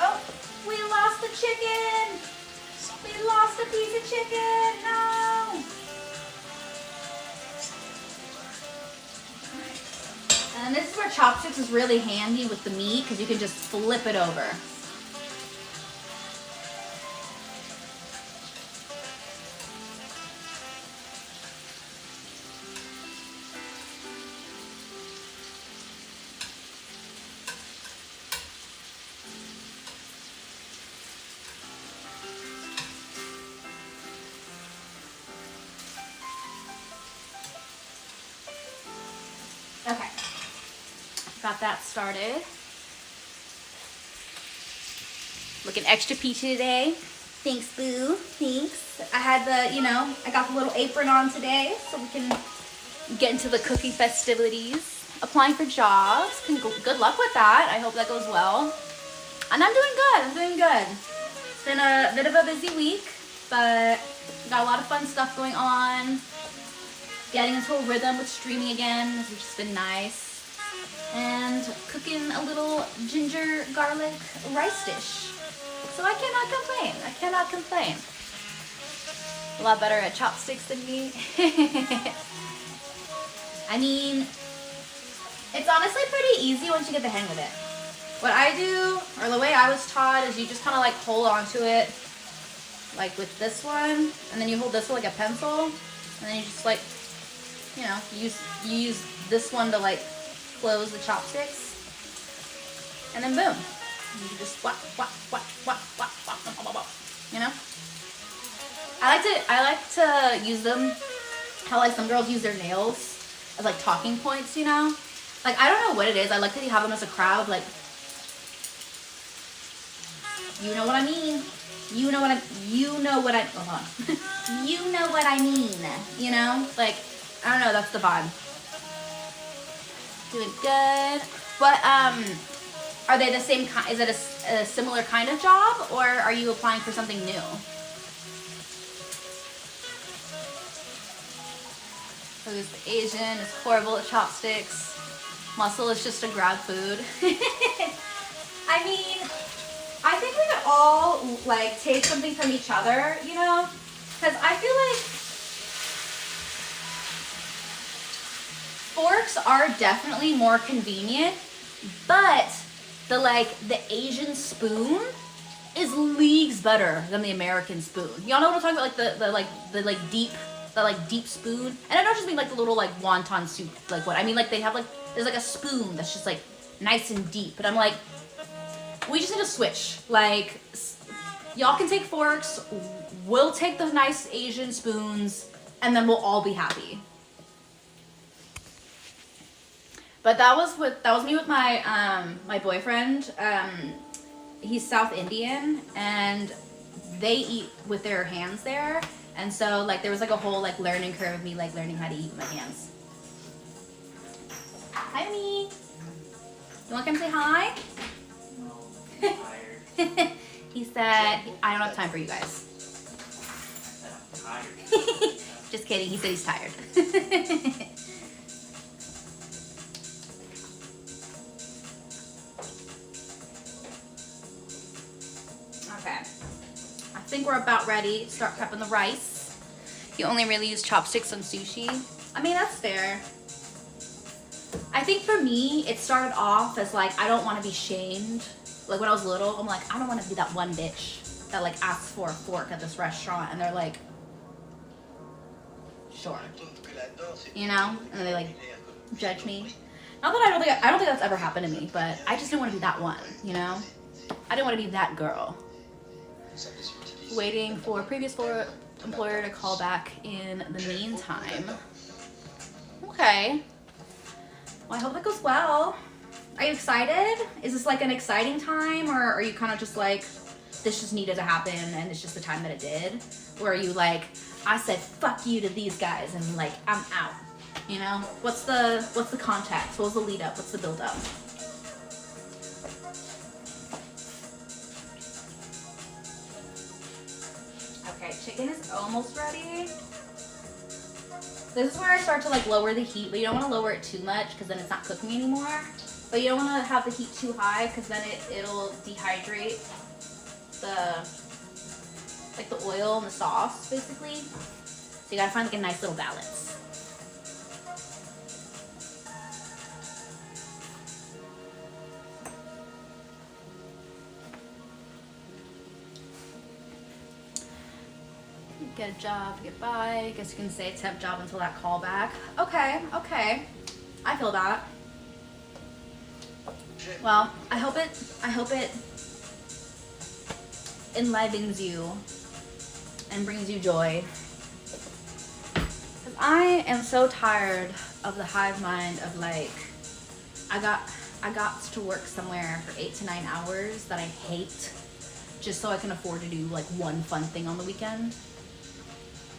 Oh, we lost the chicken. We lost a piece of chicken. No. And this is where chopsticks is really handy with the meat because you can just flip it over. got that started. Looking extra peachy today. Thanks, boo. Thanks. I had the, you know, I got the little apron on today so we can get into the cookie festivities. Applying for jobs. Good luck with that. I hope that goes well. And I'm doing good. I'm doing good. It's been a bit of a busy week, but got a lot of fun stuff going on. Getting into a rhythm with streaming again, which has just been nice. And cooking a little ginger garlic rice dish. So I cannot complain. I cannot complain. A lot better at chopsticks than me. I mean, it's honestly pretty easy once you get the hang of it. What I do, or the way I was taught, is you just kind of like hold on to it, like with this one, and then you hold this one like a pencil, and then you just like, you know, you use this one to like close the chopsticks, and then boom, you just whap, whap, whap, whap, whap, whap, whap, whap, whap, you know. I like to use them how like some girls use their nails as like talking points, you know. Like, I don't know what it is. I like to have them as a crowd, like, you know what I mean? You know what I hold on. You know what I mean, you know? Like, I don't know, that's the vibe. Doing good. But, are they the same kind? Is it a similar kind of job, or are you applying for something new? So there's the Asian, is horrible at chopsticks. Muscle is just to grab food. I mean, I think we could all like take something from each other, you know? Because I feel like forks are definitely more convenient, but the Asian spoon is leagues better than the American spoon. Y'all know what I'm talking about? Like the deep spoon. And I don't just mean like the little like wonton soup, like what I mean, like they have like, there's like a spoon that's just like nice and deep. But I'm like, we just need to switch. Like, y'all can take forks, we'll take the nice Asian spoons, and then we'll all be happy. But that was me with my my boyfriend. He's South Indian, and they eat with their hands there. And so, like, there was, like, a whole, like, learning curve of me, like, learning how to eat with my hands. Hi, me. You want to come say hi? No, I'm tired. He said, I don't have time for you guys. I said I'm tired. Just kidding. He said he's tired. Okay. I think we're about ready to start prepping the rice. You only really use chopsticks on sushi. I mean, that's fair. I think for me, it started off as like, I don't want to be shamed. Like when I was little, I'm like, I don't want to be that one bitch that like asks for a fork at this restaurant and they're like, sure. You know? And they like judge me. Not that I don't think that's ever happened to me, but I just didn't want to be that one, you know? I didn't want to be that girl. Waiting for previous employer to call back in the meantime. Okay. Well, I hope it goes well. Are you excited? Is this like an exciting time, or are you kind of just like, this just needed to happen and it's just the time that it did? Or are you like, I said fuck you to these guys and like I'm out? You know? What's the context? What was the lead up? What's the build up? Okay, chicken is almost ready. This is where I start to like lower the heat, but you don't want to lower it too much because then it's not cooking anymore. But you don't want to have the heat too high because then it'll dehydrate the oil and the sauce basically. So you gotta find like a nice little balance. Get a job, get by. I guess you can say temp job until that call back. Okay. I feel that. Well, I hope it enlivens you and brings you joy. Cause I am so tired of the hive mind of like, I I got to work somewhere for 8 to 9 hours that I hate just so I can afford to do like one fun thing on the weekend.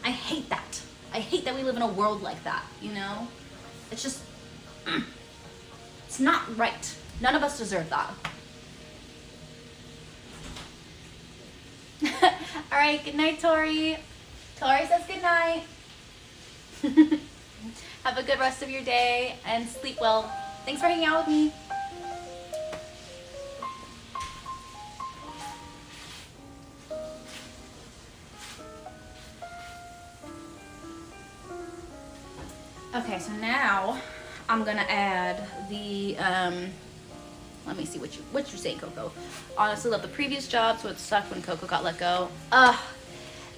I hate that. I hate that we live in a world like that, you know? It's just, it's not right. None of us deserve that. All right, good night, Tori. Tori says good night. Have a good rest of your day and sleep well. Thanks for hanging out with me. Okay, so now I'm gonna add the, let me see what you're saying, Coco. Honestly, love the previous job, so it sucked when Coco got let go.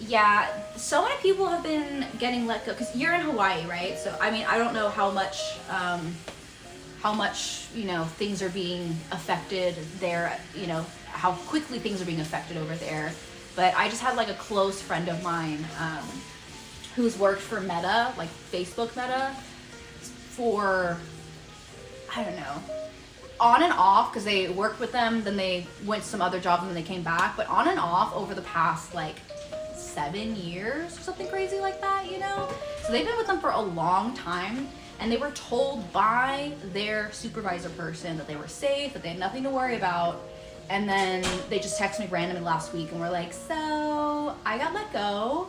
Yeah, so many people have been getting let go, because you're in Hawaii, right? So, I mean, I don't know how much, you know, things are being affected there, you know, how quickly things are being affected over there. But I just had like a close friend of mine, who's worked for Meta, like Facebook Meta, for, I don't know, on and off, because they worked with them, then they went to some other jobs and then they came back, but on and off over the past like 7 years or something crazy like that, you know? So they've been with them for a long time, and they were told by their supervisor person that they were safe, that they had nothing to worry about, and then they just texted me randomly last week and were like, so I got let go.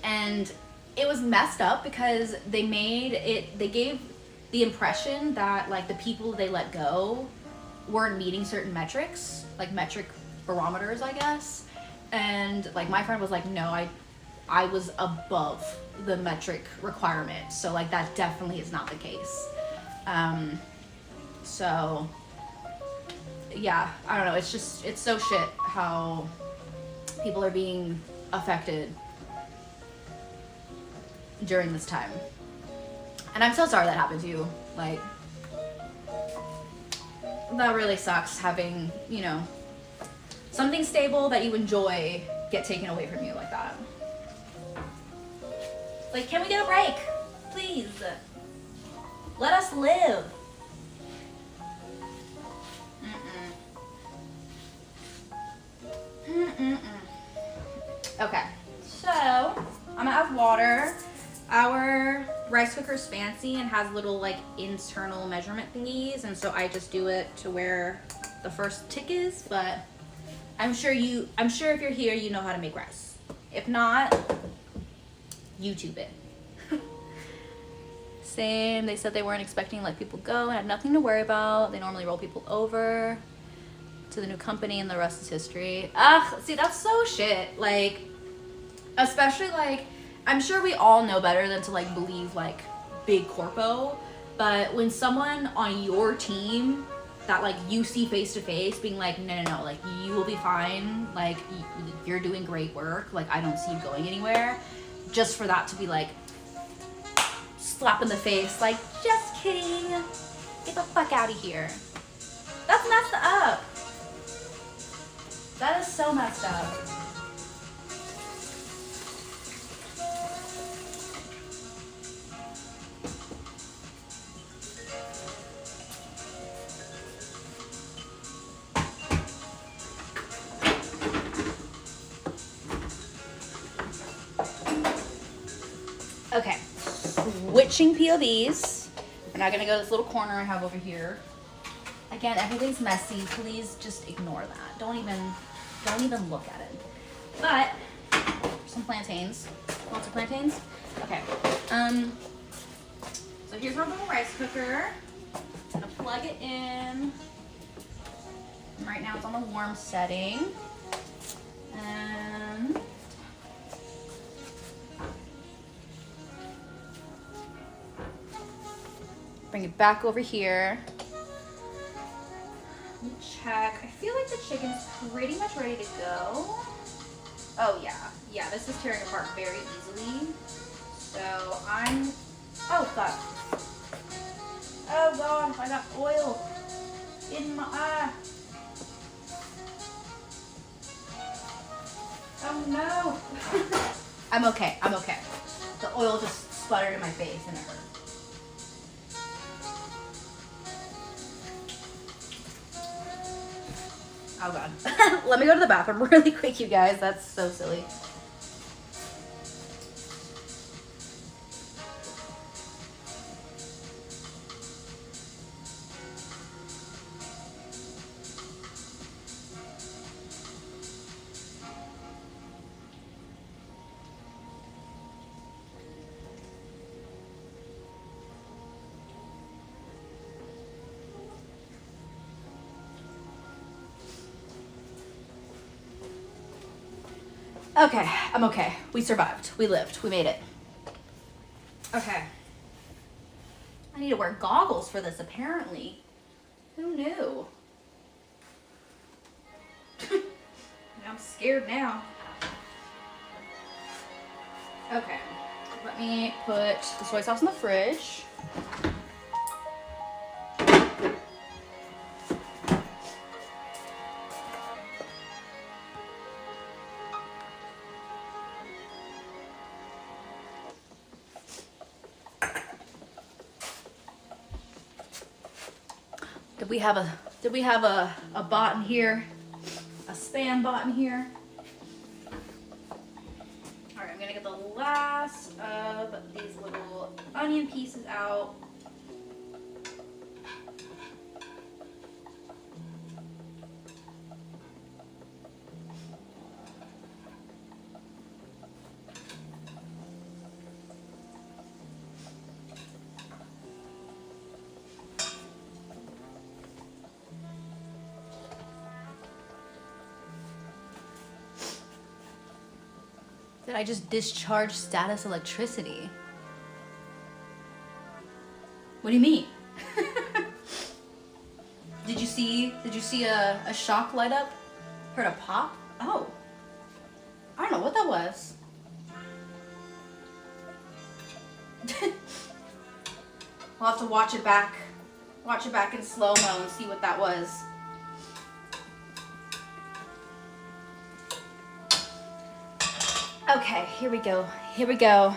And it was messed up because they gave the impression that like the people they let go weren't meeting certain metrics, like metric barometers, I guess. And like my friend was like, no, I was above the metric requirement. So like that definitely is not the case. So yeah, I don't know. It's so shit how people are being affected during this time. And I'm so sorry that happened to you. Like, that really sucks having, you know, something stable that you enjoy get taken away from you like that. Like, can we get a break? Please. Let us live. Okay, so I'm gonna add water. Our rice cooker is fancy and has little like internal measurement thingies, and so I just do it to where the first tick is, but I'm sure if you're here, you know how to make rice. If not, YouTube it. Same, they said they weren't expecting to let people go and had nothing to worry about. They normally roll people over to the new company and the rest is history. Ugh, see, that's so shit. Like, especially like, I'm sure we all know better than to like believe like big corpo, but when someone on your team that like you see face to face being like, no, like you will be fine, like you're doing great work, like I don't see you going anywhere, just for that to be like slap in the face, like just kidding, get the fuck out of here. That's messed up. That is so messed up. Okay, switching POVs. We're now gonna go to this little corner I have over here. Again, everything's messy. Please just ignore that. Don't even look at it. But some plantains. Want some plantains? Okay. So here's our little rice cooker. I'm gonna plug it in. And right now it's on the warm setting. And bring it back over here. Let me check. I feel like the chicken's pretty much ready to go. Oh yeah. Yeah, this is tearing apart very easily. So oh fuck. Oh god, I got oil in my eye. Oh no. I'm okay. The oil just sputtered in my face and it hurt. Oh God. Let me go to the bathroom really quick, you guys. That's so silly. Okay, I'm okay. We survived. We lived. We made it. Okay. I need to wear goggles for this, apparently. Who knew? I'm scared now. Okay. Let me put the soy sauce in the fridge. Did we have a bot in here? A spam bot in here? Alright, I'm gonna get the last of these little onion pieces out. Did I just discharge status electricity? What do you mean? Did you see a shock light up? Heard a pop? Oh. I don't know what that was. We'll have to watch it back in slow-mo and see what that was. Okay, here we go. Here we go.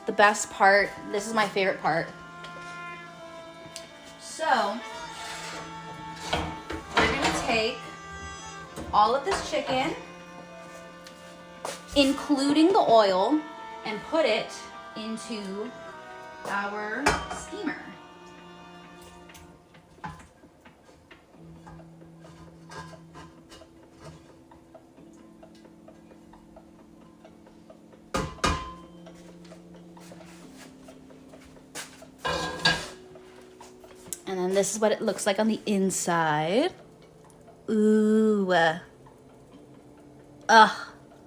The best part. This is my favorite part. So, we're gonna take all of this chicken, including the oil, and put it into our steamer. And then this is what it looks like on the inside. Ooh.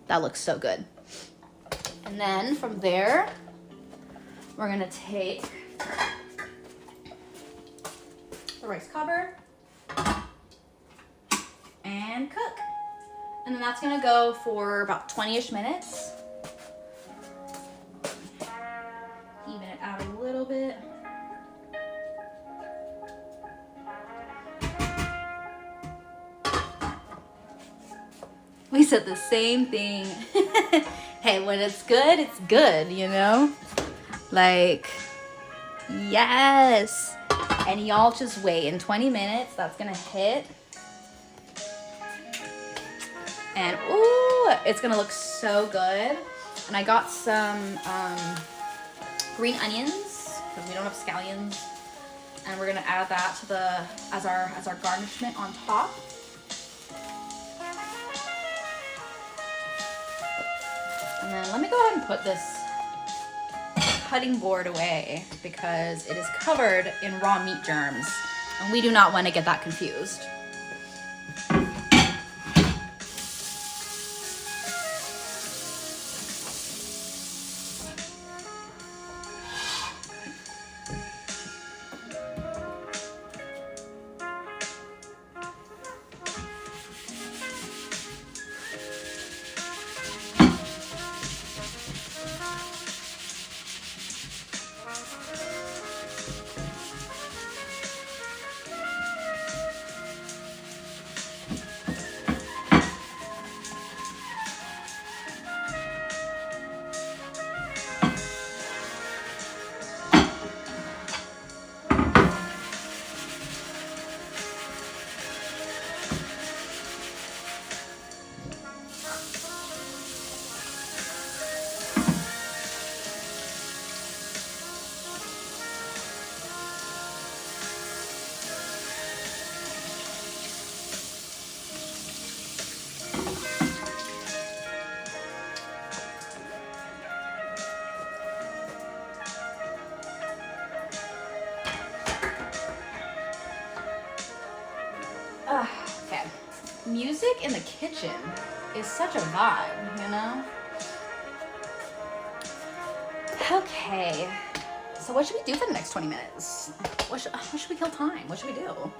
That looks so good. And then from there, we're gonna take the rice cover and cook. And then that's gonna go for about 20-ish minutes. Even it out a little bit. We said the same thing. Hey, when it's good, you know? Like, yes. And y'all just wait. In 20 minutes, that's gonna hit. And ooh, it's gonna look so good. And I got some green onions, because we don't have scallions. And we're gonna add that to as our garnishment on top. And then let me go ahead and put this cutting board away because it is covered in raw meat germs. And we do not want to get that confused. music in the kitchen is such a vibe, you know? Okay. So what should we do for the next 20 minutes? How should we kill time? What should we do?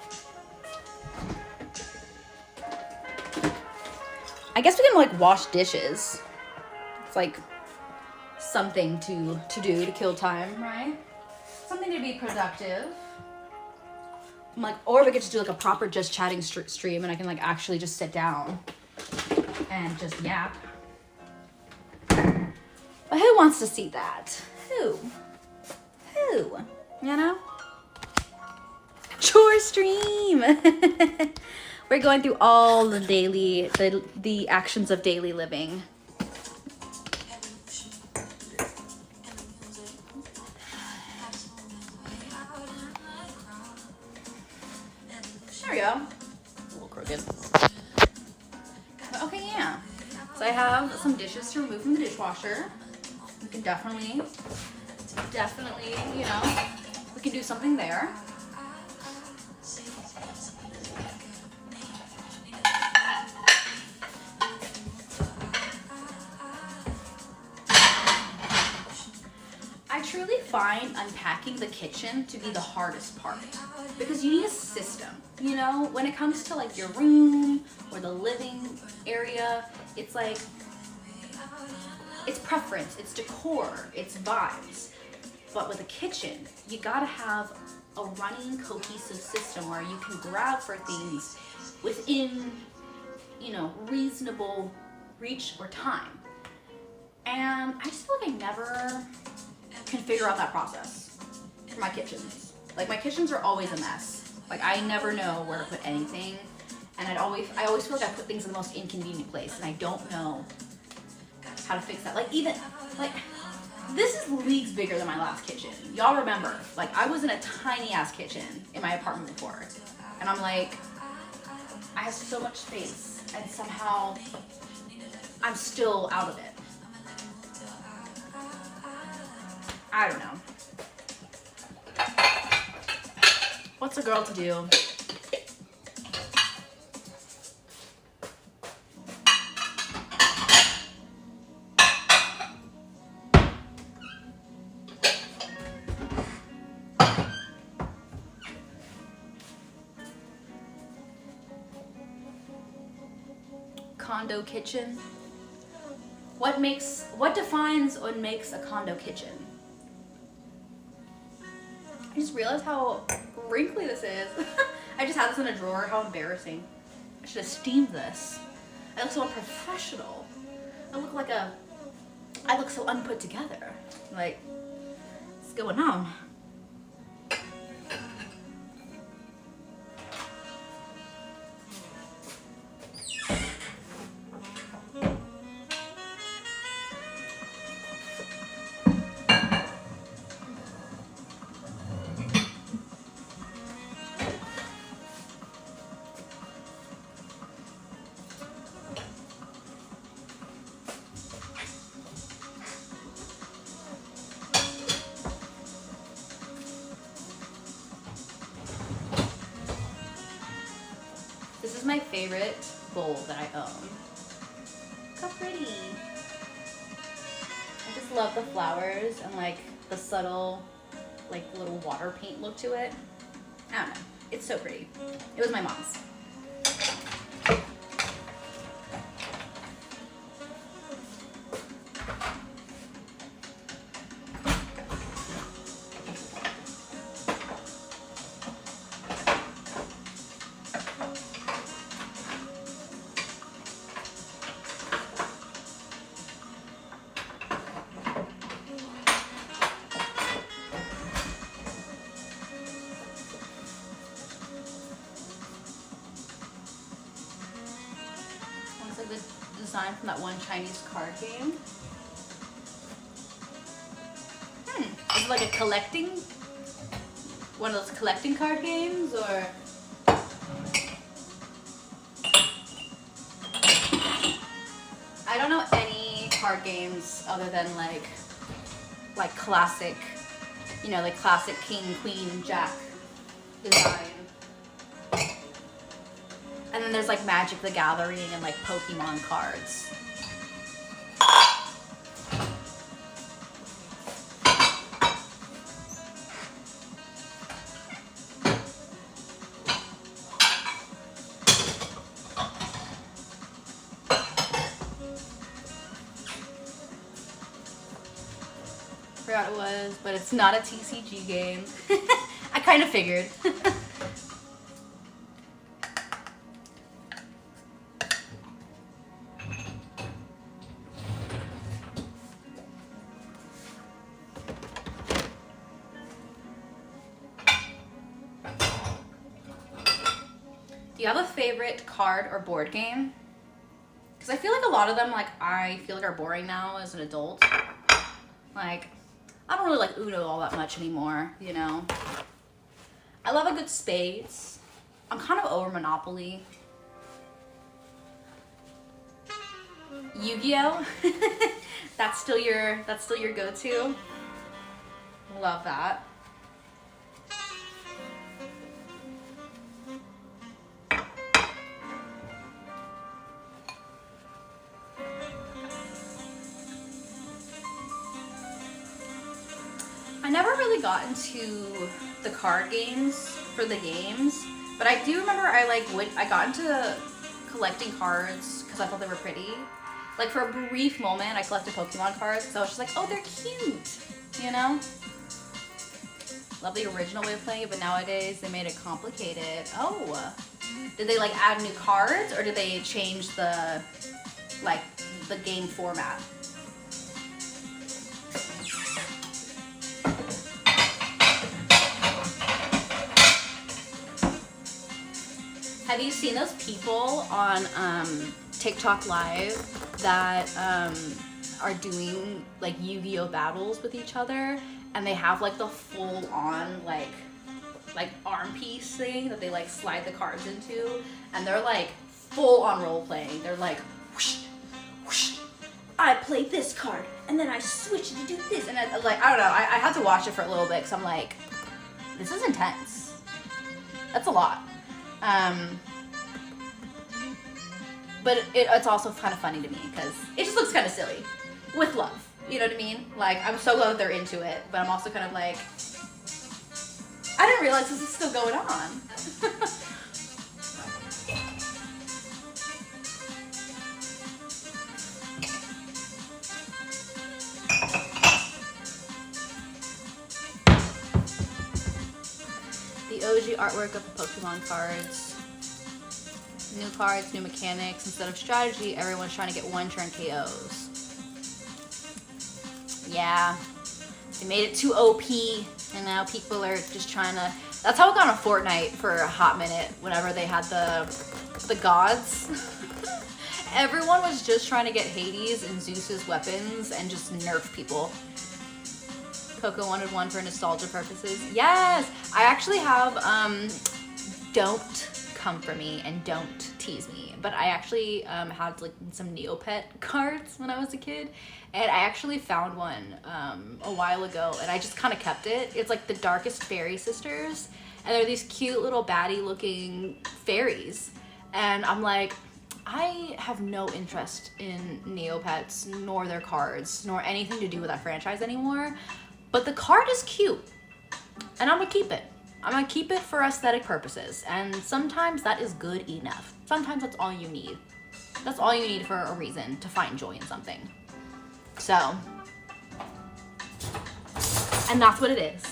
I guess we can like wash dishes. It's like something to do to kill time, right? Something to be productive. I'm like, or we could just do like a proper just chatting stream and I can like actually just sit down and just yap. But who wants to see that? Who? You know? Chore stream! We're going through all the daily, the actions of daily living. There we go. A little crooked. But okay, yeah. So I have some dishes to remove from the dishwasher. We can definitely, you know, we can do something there. I truly find unpacking the kitchen to be the hardest part because you need a system, you know? When it comes to like your room or the living area, it's like, it's preference, it's decor, it's vibes. But with a kitchen, you gotta have a running, cohesive system where you can grab for things within, you know, reasonable reach or time. And I just feel like I never can figure out that process for my kitchens. Like my kitchens are always a mess. Like I never know where to put anything. And I always feel like I put things in the most inconvenient place and I don't know how to fix that. Like even, like this is leagues bigger than my last kitchen. Y'all remember, like I was in a tiny ass kitchen in my apartment before. And I'm like, I have so much space and somehow I'm still out of it. I don't know. What's a girl to do? Condo kitchen. What defines or makes a condo kitchen? I just realized how wrinkly this is. I just had this in a drawer. How embarrassing. I should have steamed this. I look so unprofessional. I look so unput together. Like, what's going on? This is my favorite bowl that I own. Look how pretty. I just love the flowers and like the subtle, like little water paint look to it. I don't know. It's so pretty. It was my mom's. Like the design from that one Chinese card game. Is it like a collecting? One of those collecting card games or? I don't know any card games other than like classic, you know, like classic king, queen, jack design. And then there's like Magic the Gathering and like Pokemon cards. Forgot it was, but it's not a TCG game. I kind of figured. Do you have a favorite card or board game? Because I feel like a lot of them, like, I feel like are boring now as an adult. Like, I don't really like Uno all that much anymore, you know? I love a good spades. I'm kind of over Monopoly. Yu-Gi-Oh! That's still your go-to? Love that. I never really got into the card games for the games, but I do remember I got into collecting cards because I thought they were pretty. Like for a brief moment, I collected Pokemon cards because I was just like, oh, they're cute, you know? Love the original way of playing it, but nowadays they made it complicated. Oh, did they like add new cards or did they change the game format? Have you seen those people on TikTok Live that are doing like Yu-Gi-Oh battles with each other, and they have like the full-on like arm piece thing that they like slide the cards into, and they're like full-on role-playing. They're like, whoosh, whoosh, I play this card, and then I switch to do this, and I don't know. I had to watch it for a little bit because I'm like, this is intense. That's a lot. But it's also kind of funny to me because it just looks kind of silly with love. You know what I mean? Like, I'm so glad that they're into it, but I'm also kind of like, I didn't realize this is still going on. The OG artwork of the Pokemon cards. New cards, new mechanics. Instead of strategy, everyone's trying to get one-turn KOs. Yeah. They made it too OP, and now people are just trying to... That's how it got on Fortnite for a hot minute, whenever they had the gods. Everyone was just trying to get Hades and Zeus's weapons and just nerf people. Coco wanted one for nostalgia purposes. Yes! I actually have, Don't Come For Me and Don't Tease Me. But I actually had like some Neopet cards when I was a kid. And I actually found one a while ago, and I just kind of kept it. It's like the Darkest Fairy Sisters. And they're these cute little baddie looking fairies. And I'm like, I have no interest in Neopets, nor their cards, nor anything to do with that franchise anymore. But the card is cute, and I'm gonna keep it. I'm gonna keep it for aesthetic purposes, and sometimes that is good enough. Sometimes that's all you need. That's all you need for a reason to find joy in something. So, and that's what it is.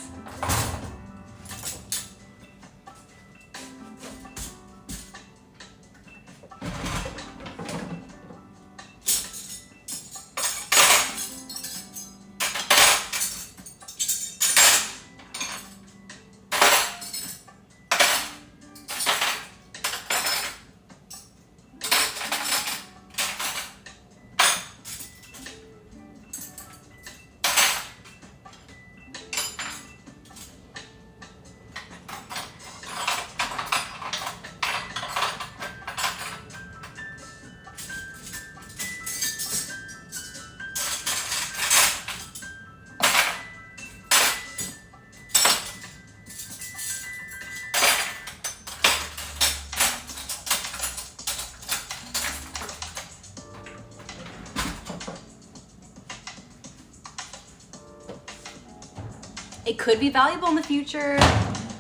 it could be valuable in the future.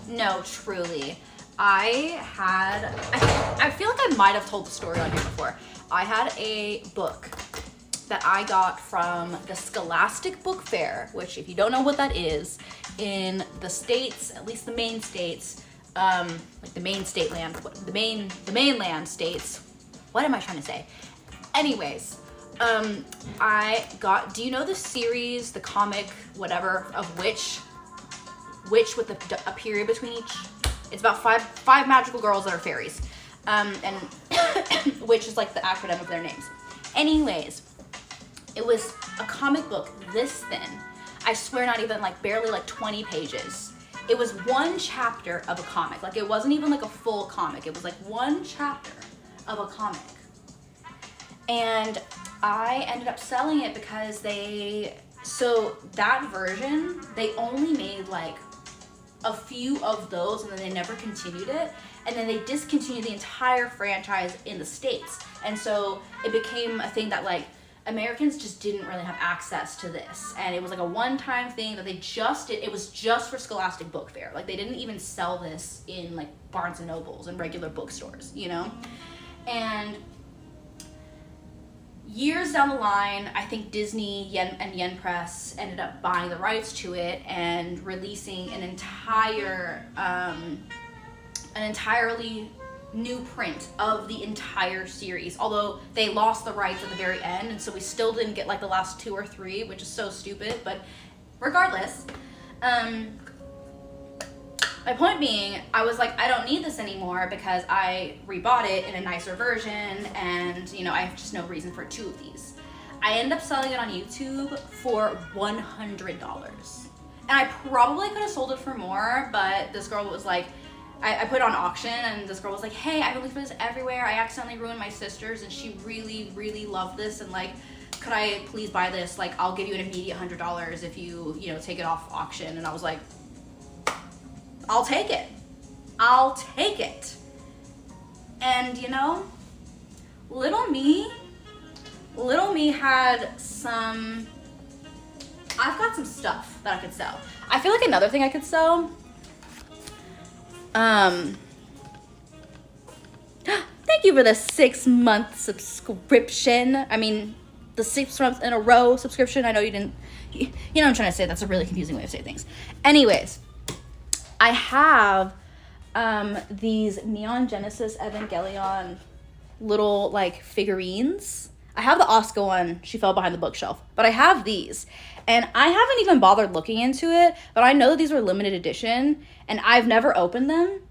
No, truly. I feel like I might have told the story on here before. I had a book that I got from the Scholastic Book Fair, which if you don't know what that is, in the States, at least the main states, like the mainland states, what am I trying to say? Anyways, I got, do you know the series, the comic, whatever, of Witch with a period between each? It's about five magical girls that are fairies. And Witch is like the acronym of their names. Anyways, it was a comic book this thin. I swear not even like barely like 20 pages. It was one chapter of a comic. Like it wasn't even like a full comic. It was like one chapter of a comic. And I ended up selling it because so that version, they only made like a few of those and then they never continued it. And then they discontinued the entire franchise in the States. And so it became a thing that like Americans just didn't really have access to this. And it was like a one-time thing that they just did. It was just for Scholastic Book Fair. Like they didn't even sell this in like Barnes and Nobles and regular bookstores, you know? And years down the line, I think Disney and Yen Press ended up buying the rights to it and releasing an entirely new print of the entire series, although they lost the rights at the very end, and so we still didn't get like the last 2 or 3, which is so stupid. But regardless, my point being, I was like, I don't need this anymore because I rebought it in a nicer version, and you know, I have just no reason for 2 of these. I ended up selling it on YouTube for $100, and I probably could have sold it for more, but this girl was like, I put it on auction, and this girl was like, hey, I've been looking for this everywhere. I accidentally ruined my sister's, and she really, really loved this, and like, could I please buy this? Like, I'll give you an immediate $100 if you take it off auction. And I was like, I'll take it. I'll take it. And you know, little me had some, I've got some stuff that I could sell. I feel like another thing I could sell, thank you for the 6-month subscription. I mean, the 6 months in a row subscription. I know you didn't, you know what I'm trying to say. That's a really confusing way of saying things. Anyways, I have these Neon Genesis Evangelion little like figurines. I have the Asuka one. She fell behind the bookshelf. But I have these. And I haven't even bothered looking into it, but I know that these were limited edition, and I've never opened them.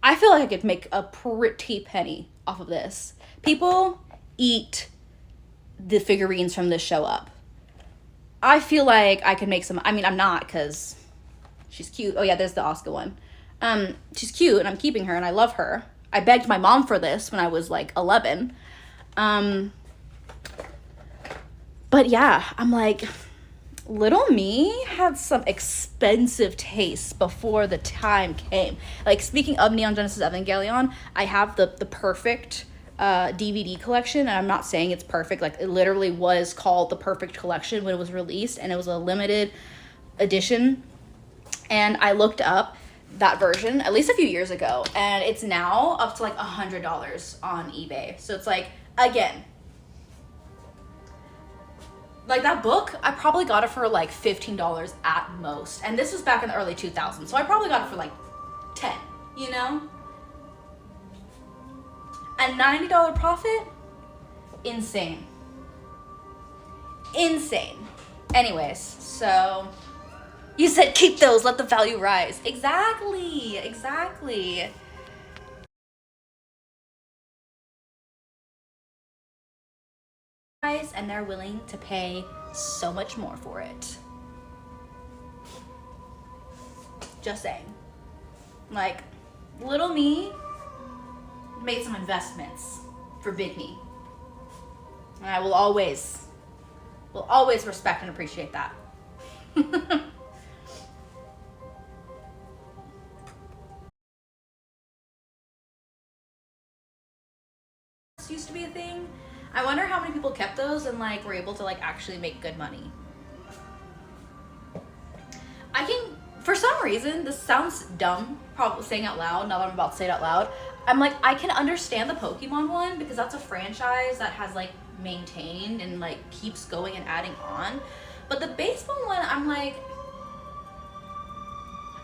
I feel like I could make a pretty penny off of this. People eat the figurines from this show up. I feel like I could make some. I mean, I'm not, because she's cute. Oh yeah, there's the Asuka one. She's cute, and I'm keeping her, and I love her. I begged my mom for this when I was like 11. But yeah, I'm like, little me had some expensive tastes before the time came. Like, speaking of Neon Genesis Evangelion, I have the perfect DVD collection, and I'm not saying it's perfect. Like, it literally was called the Perfect Collection when it was released, and it was a limited edition. And I looked up that version at least a few years ago, and it's now up to like $100 on eBay. So it's like, again, like that book, I probably got it for like $15 at most. And this was back in the early 2000s. So I probably got it for like 10, you know? A $90 profit? Insane. Insane. Anyways, so you said keep those, let the value rise. Exactly, exactly. And they're willing to pay so much more for it. Just saying. Like, little me made some investments for big me. And I will always respect and appreciate that. This used to be a thing. I wonder how many people kept those and like were able to like actually make good money. I can, for some reason, this sounds dumb, probably saying out loud, now that I'm about to say it out loud. I'm like, I can understand the Pokemon one because that's a franchise that has like maintained and like keeps going and adding on. But the baseball one, I'm like,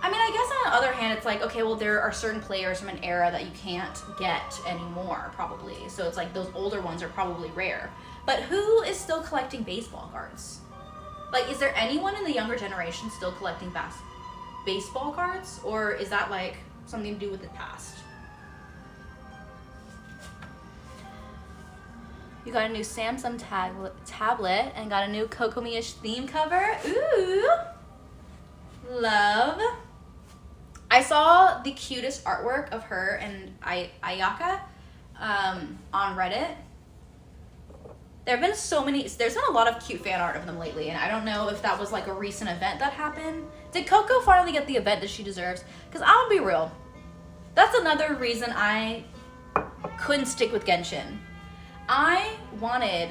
I mean, I guess on the other hand, it's like, okay, well, there are certain players from an era that you can't get anymore, probably. So it's like those older ones are probably rare. But who is still collecting baseball cards? Like, is there anyone in the younger generation still collecting baseball cards? Or is that like something to do with the past? You got a new Samsung tablet and got a new Kokomi-ish theme cover. Ooh, love. I saw the cutest artwork of her and Ayaka on Reddit. There have been there's been a lot of cute fan art of them lately, and I don't know if that was like a recent event that happened. Did Coco finally get the event that she deserves? Because I'll be real, that's another reason I couldn't stick with Genshin. I wanted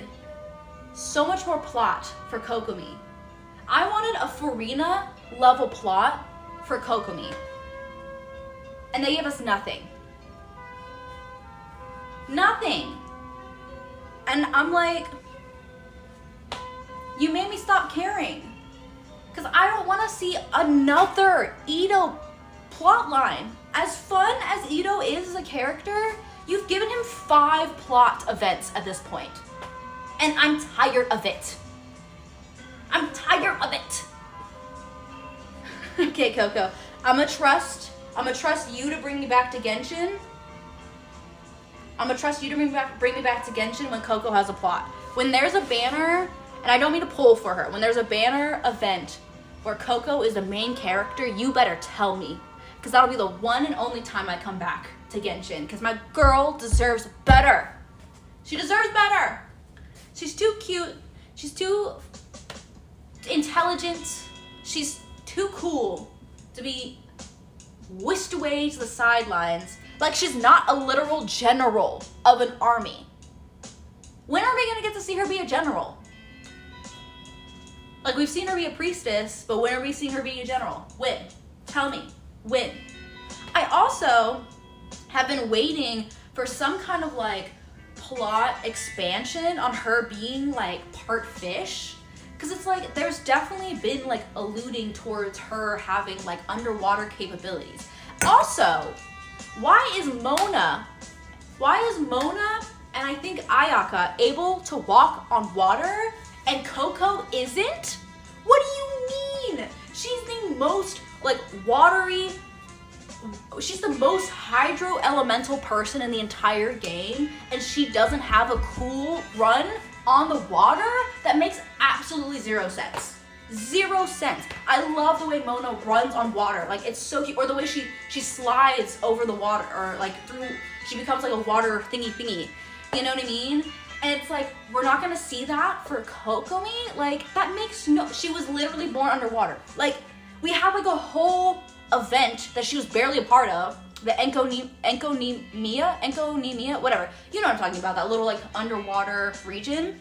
so much more plot for Kokomi. I wanted a Furina level plot for Kokomi. And they gave us nothing. Nothing. And I'm like, you made me stop caring. Because I don't want to see another Itto plotline. As fun as Itto is as a character, you've given him 5 plot events at this point. And I'm tired of it. I'm tired of it. Okay, Coco. I'm gonna trust you to bring me back to Genshin. I'm gonna trust you to bring me back to Genshin when Coco has a plot. When there's a banner, and I don't mean to pull for her, when there's a banner event where Coco is the main character, you better tell me. Because that'll be the one and only time I come back to Genshin. Because my girl deserves better. She deserves better. She's too cute. She's too intelligent. She's too cool to be whisked away to the sidelines like she's not a literal general of an army. When are we gonna get to see her be a general? Like, we've seen her be a priestess, but when are we seeing her being a general? When? Tell me. When? I also have been waiting for some kind of like plot expansion on her being like part fish. Because it's like, there's definitely been like alluding towards her having like underwater capabilities. Also, why is Mona and I think Ayaka able to walk on water and Coco isn't? What do you mean? She's the most like watery, she's the most hydro elemental person in the entire game, and she doesn't have a cool run on the water? That makes absolutely 0 sense. 0 sense. I love the way Mona runs on water. Like, it's so cute. Or the way she slides over the water, or like through, she becomes like a water thingy. You know what I mean? And it's like, we're not gonna see that for Kokomi? Like, that makes she was literally born underwater. Like, we have like a whole event that she was barely a part of, the Enkanomiya, whatever. You know what I'm talking about, that little like underwater region.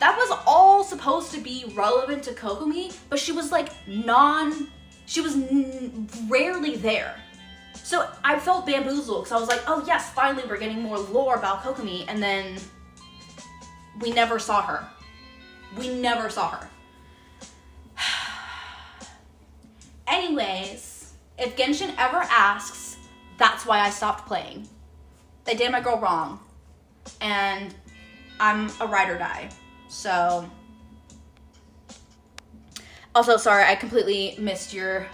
That was all supposed to be relevant to Kokomi, but she was like rarely there. So I felt bamboozled because I was like, oh yes, finally we're getting more lore about Kokomi, and then we never saw her. Anyways, if Genshin ever asks, that's why I stopped playing. They did my girl wrong. And I'm a ride or die. So, also sorry, I completely missed your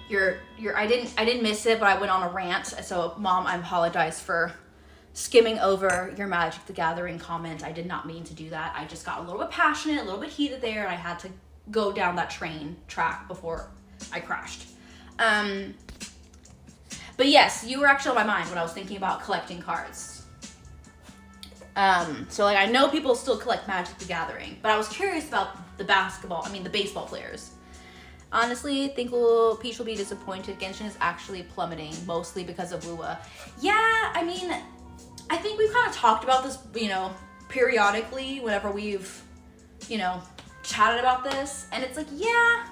I didn't miss it, but I went on a rant. So Mom, I apologize for skimming over your Magic the Gathering comment. I did not mean to do that. I just got a little bit passionate, a little bit heated there, and I had to go down that track before I crashed. But yes, you were actually on my mind when I was thinking about collecting cards. So like, I know people still collect Magic the Gathering, but I was curious about the baseball players. Honestly, I think Peach will be disappointed. Genshin is actually plummeting, mostly because of Lua. Yeah, I mean, I think we've kind of talked about this, periodically whenever we've, chatted about this. And it's like, yeah,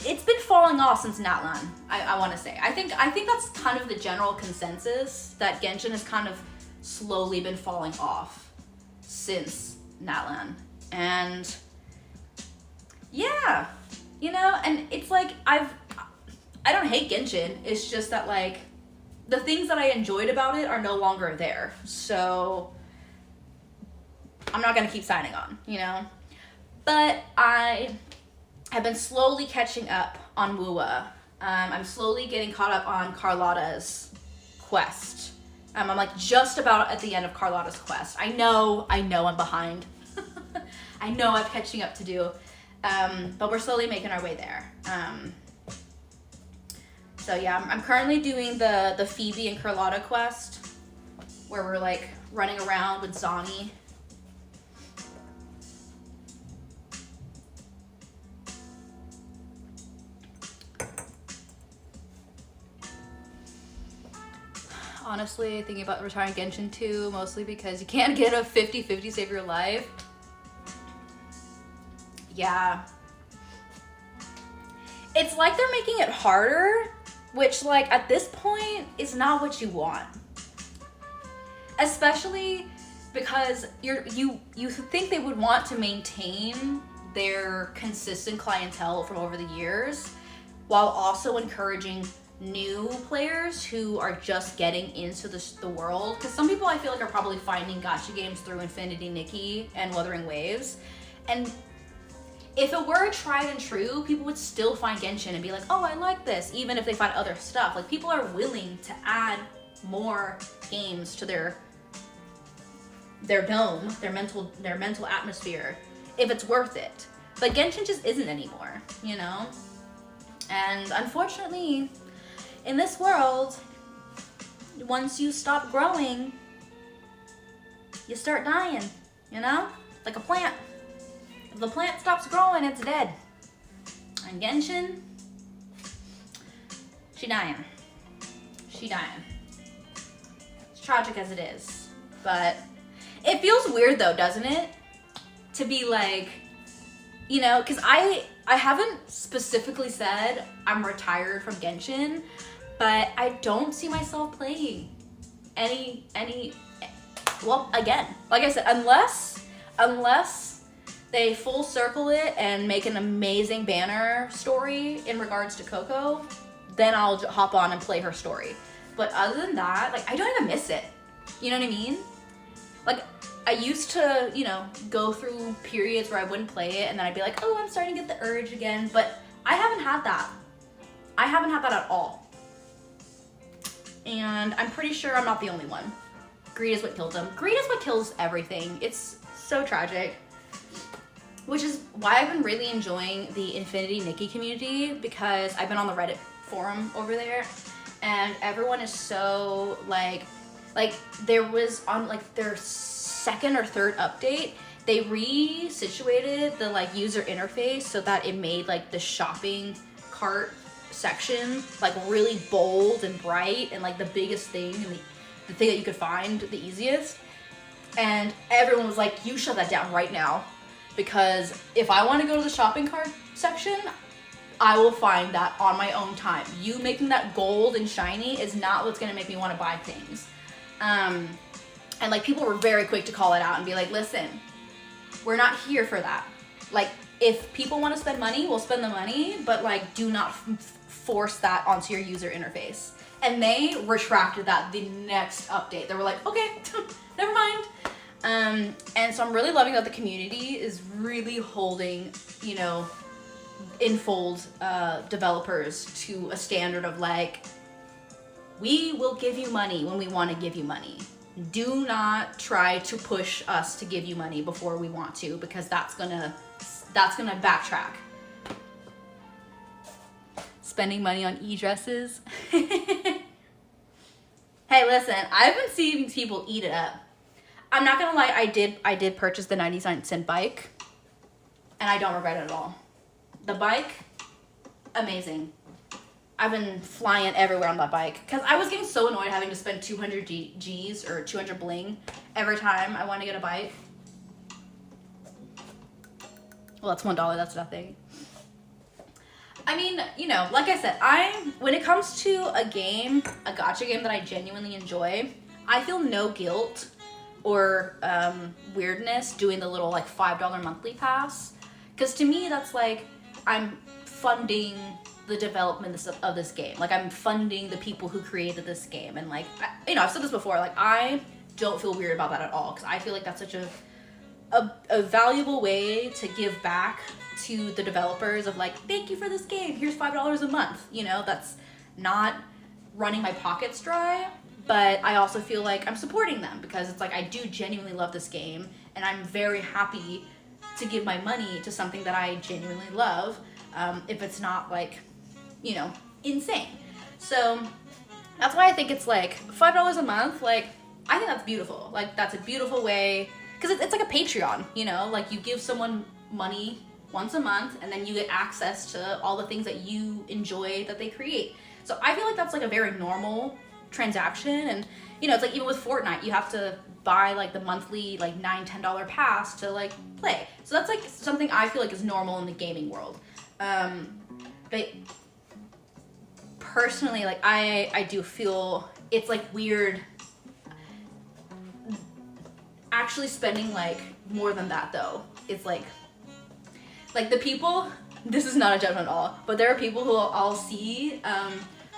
it's been falling off since Natlan, I want to say. I think that's kind of the general consensus, that Genshin has kind of slowly been falling off since Natlan. And yeah, you know, and it's like I don't hate Genshin. It's just that like the things that I enjoyed about it are no longer there. So I'm not gonna keep signing on, you know? But I have been slowly catching up on Wuwa. I'm slowly getting caught up on Carlotta's quest. I'm like just about at the end of Carlotta's quest. I know I'm behind. I know I have catching up to do. But we're slowly making our way there. So yeah, I'm currently doing the Phoebe and Carlotta quest, where we're like running around with Zani. Honestly, thinking about retiring Genshin 2, mostly because you can't get a 50-50 save your life. Yeah. It's like they're making it harder, which like at this point is not what you want. Especially because you think they would want to maintain their consistent clientele from over the years while also encouraging new players who are just getting into the world. Because some people I feel like are probably finding gacha games through Infinity Nikki and Wuthering Waves. And if it were tried and true, people would still find Genshin and be like, oh, I like this, even if they find other stuff. Like, people are willing to add more games to their dome, their mental atmosphere, if it's worth it. But Genshin just isn't anymore, you know? And unfortunately, in this world, once you stop growing, you start dying, you know? Like a plant. If the plant stops growing, it's dead. And Genshin, she dying. She dying. It's tragic as it is. But it feels weird though, doesn't it? To be like, you know, because I haven't specifically said I'm retired from Genshin, but I don't see myself playing any, well, again, like I said, unless they full circle it and make an amazing banner story in regards to Coco, then I'll hop on and play her story. But other than that, like, I don't even miss it. You know what I mean? Like, I used to, you know, go through periods where I wouldn't play it and then I'd be like, oh, I'm starting to get the urge again. But I haven't had that. I haven't had that at all. And I'm pretty sure I'm not the only one. Greed is what kills them. Greed is what kills everything. It's so tragic. Which is why I've been really enjoying the Infinity Nikki community, because I've been on the Reddit forum over there and everyone is so like there was on like their second or third update, they resituated the like user interface so that it made like the shopping cart section like really bold and bright and like the biggest thing and the thing that you could find the easiest. And everyone was like, you shut that down right now, because if I want to go to the shopping cart section, I will find that on my own time. You making that gold and shiny is not what's gonna make me want to buy things. And like people were very quick to call it out and be like, listen, we're not here for that. Like, if people want to spend money, we'll spend the money, but like do not force that onto your user interface. And they retracted that the next update. They were like, okay, never mind. And so I'm really loving that the community is really holding, you know, Infold developers to a standard of like, we will give you money when we want to give you money. Do not try to push us to give you money before we want to, because that's gonna backtrack. Spending money on e-dresses. Hey, listen, I've been seeing people eat it up. I'm not gonna lie, I did purchase the 99-cent bike, and I don't regret it at all. The bike, amazing. I've been flying everywhere on that bike because I was getting so annoyed having to spend 200 G's or 200 bling every time I want to get a bike. Well, that's $1, that's nothing. I mean, you know, like I said, when it comes to a game, a gacha game that I genuinely enjoy, I feel no guilt or weirdness doing the little like $5 monthly pass. Because to me, that's like, I'm funding the development of this game. Like, I'm funding the people who created this game. And like, you know, I've said this before, like, I don't feel weird about that at all. Because I feel like that's such a valuable way to give back to the developers of like, thank you for this game, here's $5 a month. You know, that's not running my pockets dry, but I also feel like I'm supporting them because it's like, I do genuinely love this game and I'm very happy to give my money to something that I genuinely love, if it's not like, you know, insane. So that's why I think it's like $5 a month. Like, I think that's beautiful. Like, that's a beautiful way, because it's like a Patreon, you know, like you give someone money once a month and then you get access to all the things that you enjoy that they create. So I feel like that's like a very normal transaction. And you know, it's like even with Fortnite, you have to buy like the monthly like $9-10 pass to like play. So that's like something I feel like is normal in the gaming world. But personally, like I do feel it's like weird actually spending like more than that though. It's like the people, this is not a judgment at all, but there are people who I'll see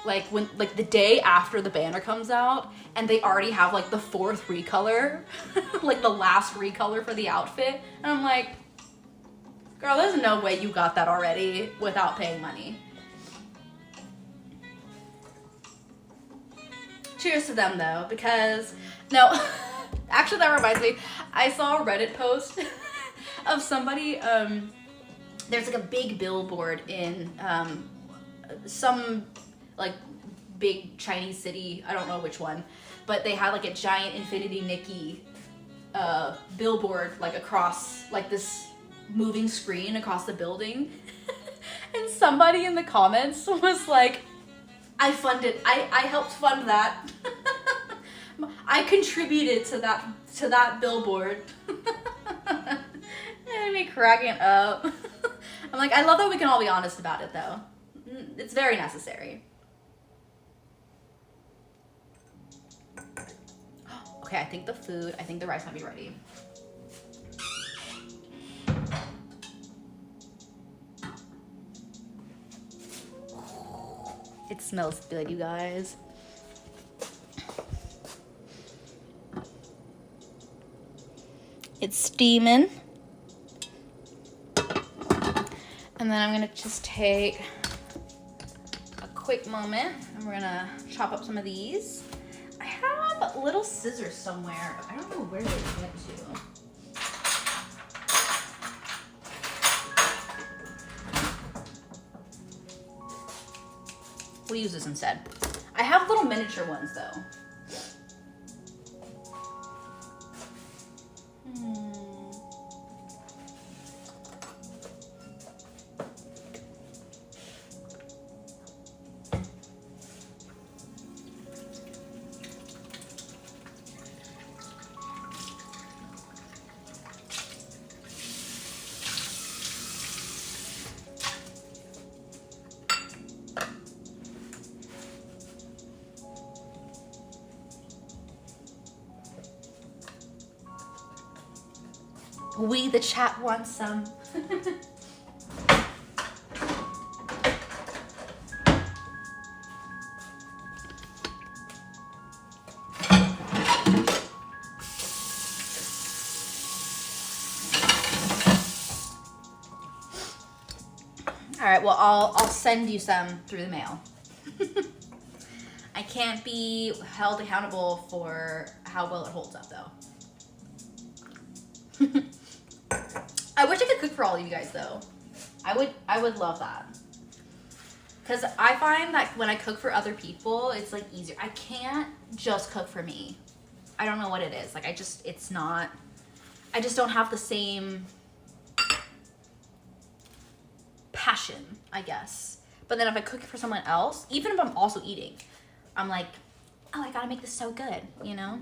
like when like the day after the banner comes out and they already have like the 4th recolor, like the last recolor for the outfit, and I'm like, girl, there's no way you got that already without paying money. Cheers to them though, because no, actually that reminds me, I saw a Reddit post of somebody, there's like a big billboard in some like big Chinese city, I don't know which one, but they had like a giant Infinity Nikki billboard like across like this moving screen across the building. And somebody in the comments was like, I helped fund that. I contributed to that billboard. And me cracking up. I'm like, I love that we can all be honest about it though. It's very necessary. Okay, I think the rice might be ready. It smells good, you guys. It's steaming. And then I'm gonna just take a quick moment and we're gonna chop up some of these. I have little scissors somewhere, but I don't know where they went to. We'll use this instead. I have little miniature ones though. We, the chat, want some. All right, well, I'll send you some through the mail. I can't be held accountable for how well it holds up, though. I wish I could cook for all of you guys though. I would love that. Cause I find that when I cook for other people, it's like easier. I can't just cook for me. I don't know what it is. Like I just don't have the same passion, I guess. But then if I cook for someone else, even if I'm also eating, I'm like, oh, I gotta make this so good, you know?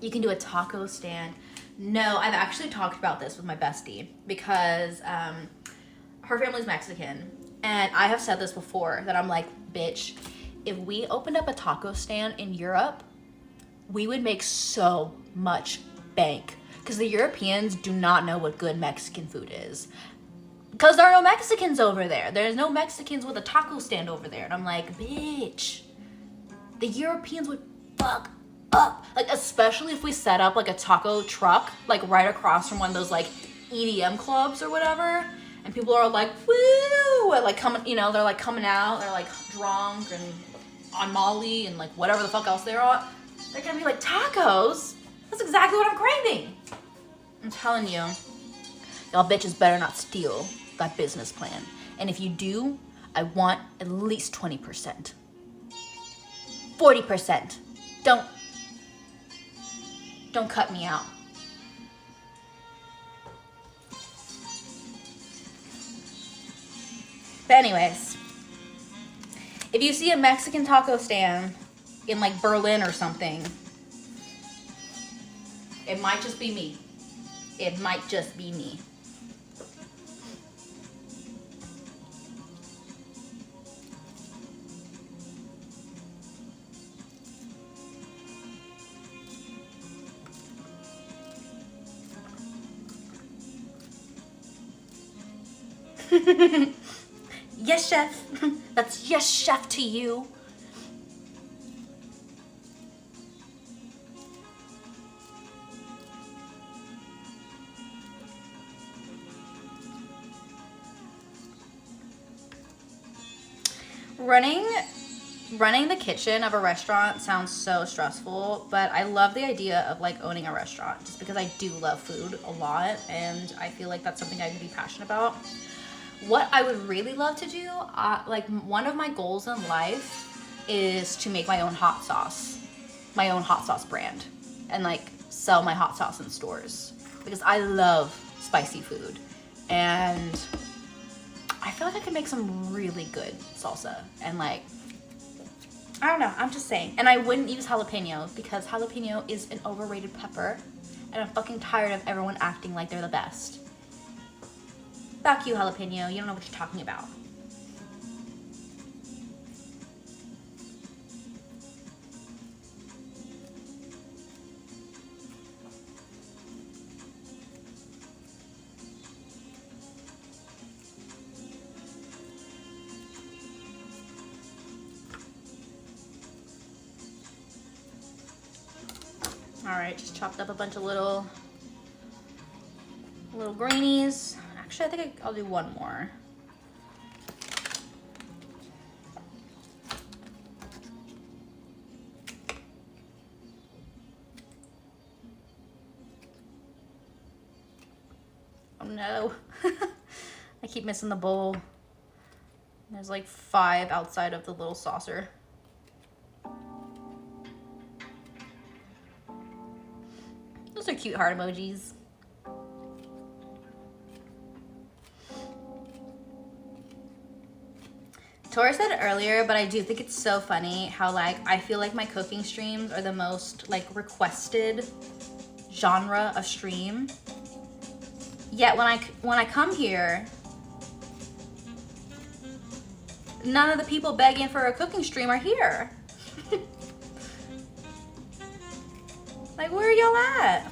You can do a taco stand. No, I've actually talked about this with my bestie because her family's Mexican And I have said this before, that I'm like, bitch, if we opened up a taco stand in Europe, we would make so much bank. Because the Europeans do not know what good Mexican food is. Because there are no Mexicans over there. There's no Mexicans with a taco stand over there. And I'm like, bitch, the Europeans would fuck up. Like, especially if we set up like a taco truck, like right across from one of those like EDM clubs or whatever. And people are like, woo, and like coming, you know, they're like coming out, they're like drunk and on Molly and like whatever the fuck else they're on. They're gonna be like, tacos? That's exactly what I'm craving. I'm telling you, y'all bitches better not steal that business plan. And if you do, I want at least 20%. 40%. Don't cut me out. But anyways, if you see a Mexican taco stand in like Berlin or something, it might just be me. It might just be me. Yes, chef. That's yes, chef to you. Running the kitchen of a restaurant sounds so stressful, but I love the idea of like owning a restaurant just because I do love food a lot and I feel like that's something I can be passionate about. What I would really love to do, like one of my goals in life is to make my own hot sauce brand and like sell my hot sauce in stores because I love spicy food and I feel like I could make some really good salsa and like, I don't know, I'm just saying. And I wouldn't use jalapeno because jalapeno is an overrated pepper and I'm fucking tired of everyone acting like they're the best. Fuck you, jalapeno. You don't know what you're talking about. Alright, just chopped up a bunch of little greenies. Actually, I think I'll do one more. Oh no. I keep missing the bowl. There's like 5 outside of the little saucer. Those are cute heart emojis. Tora said earlier, but I do think it's so funny how like I feel like my cooking streams are the most like requested genre of stream. Yet when I come here, none of the people begging for a cooking stream are here. Like, where are y'all at?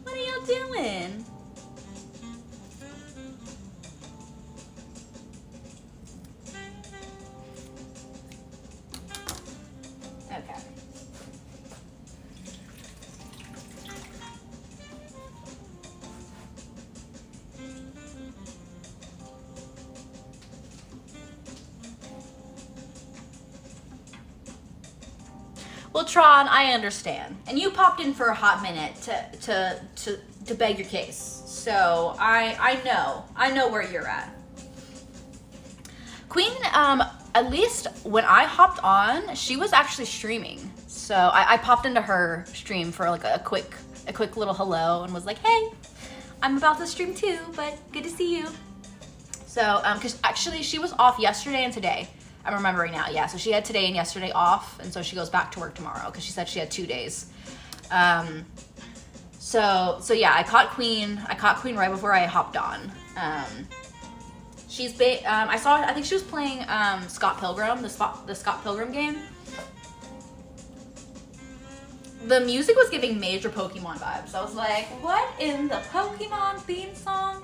What are y'all doing? Okay. Well, Tron, I understand. And you popped in for a hot minute to beg your case. So I know where you're at. Queen, at least when I hopped on, she was actually streaming. So I popped into her stream for like a quick little hello and was like, hey, I'm about to stream too, but good to see you. So, cause actually she was off yesterday and today. I'm remembering now, yeah. So she had today and yesterday off, and so she goes back to work tomorrow because she said she had 2 days. So yeah, I caught Queen right before I hopped on. I think she was playing Scott Pilgrim, the Scott Pilgrim game. The music was giving major Pokemon vibes. I was like, what in the Pokemon theme song?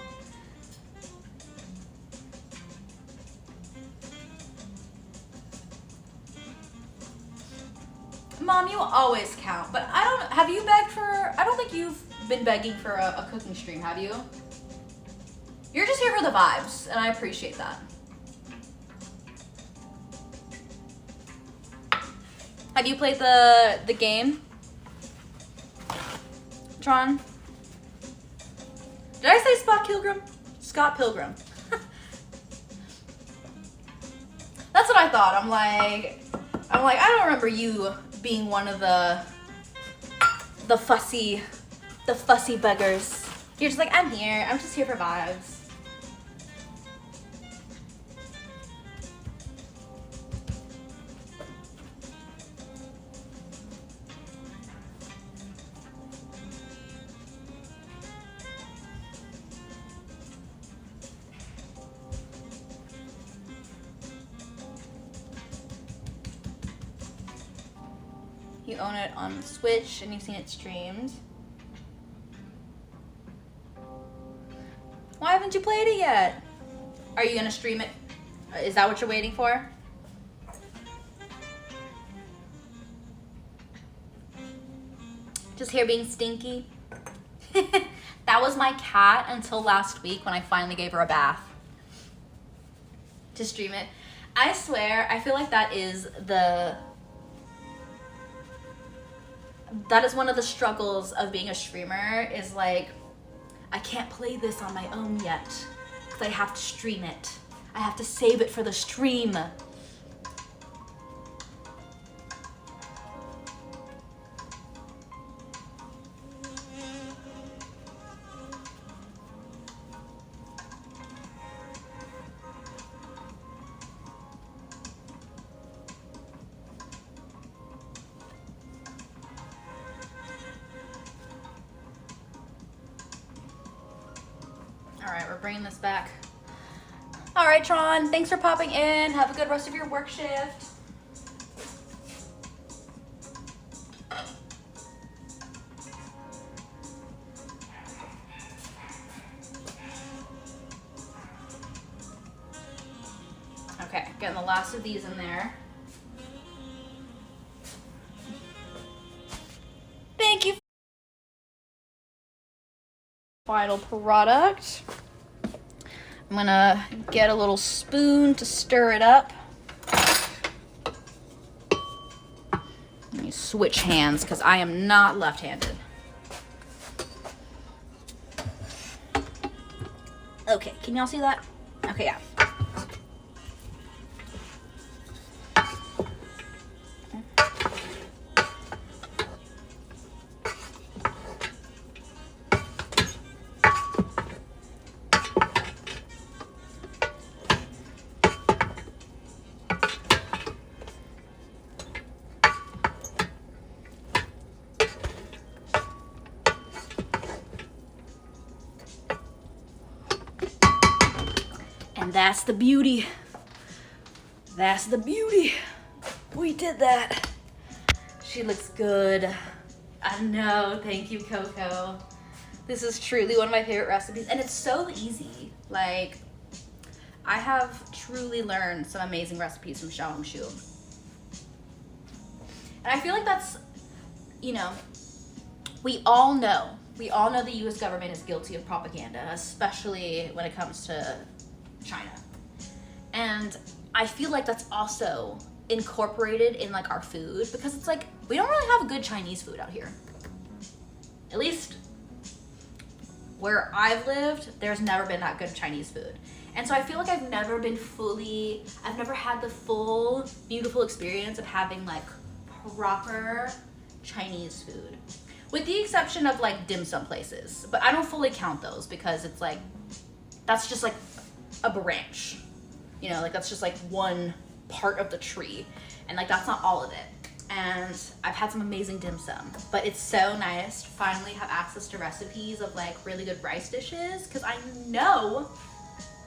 Mom, you always count, but have you begged for, I don't think you've been begging for a cooking stream, have you? You're just here for the vibes, and I appreciate that. Have you played the game, Tron? Did I say Scott Pilgrim? Scott Pilgrim. That's what I thought. I'm like, I don't remember you being one of the fussy beggars. You're just like, I'm here. I'm just here for vibes. You own it on Switch and you've seen it streamed. Why haven't you played it yet? Are you gonna stream it? Is that what you're waiting for? Just here being stinky. That was my cat until last week when I finally gave her a bath. To stream it. I swear, I feel like that is one of the struggles of being a streamer, is like, I can't play this on my own yet because I have to stream it. I have to save it for the stream. All right, we're bringing this back. All right, Tron, thanks for popping in. Have a good rest of your work shift. Okay, getting the last of these in there. Thank you. Final product. I'm gonna get a little spoon to stir it up. Let me switch hands because I am not left-handed. Okay, can y'all see that? Okay, yeah. And that's the beauty. That's the beauty. We did that. She looks good. I know. Thank you, Coco. This is truly one of my favorite recipes. And it's so easy. Like, I have truly learned some amazing recipes from Xiaohongshu. And I feel like that's, you know, we all know the US government is guilty of propaganda, especially when it comes to China. And I feel like that's also incorporated in like our food, because it's like, we don't really have good Chinese food out here. At least where I've lived, there's never been that good Chinese food. And so I feel like I've never had the full, beautiful experience of having like proper Chinese food. With the exception of like dim sum places. But I don't fully count those because it's like, that's just like a branch. You know, like that's just like one part of the tree. And like that's not all of it. And I've had some amazing dim sum. But it's so nice to finally have access to recipes of like really good rice dishes. Because I know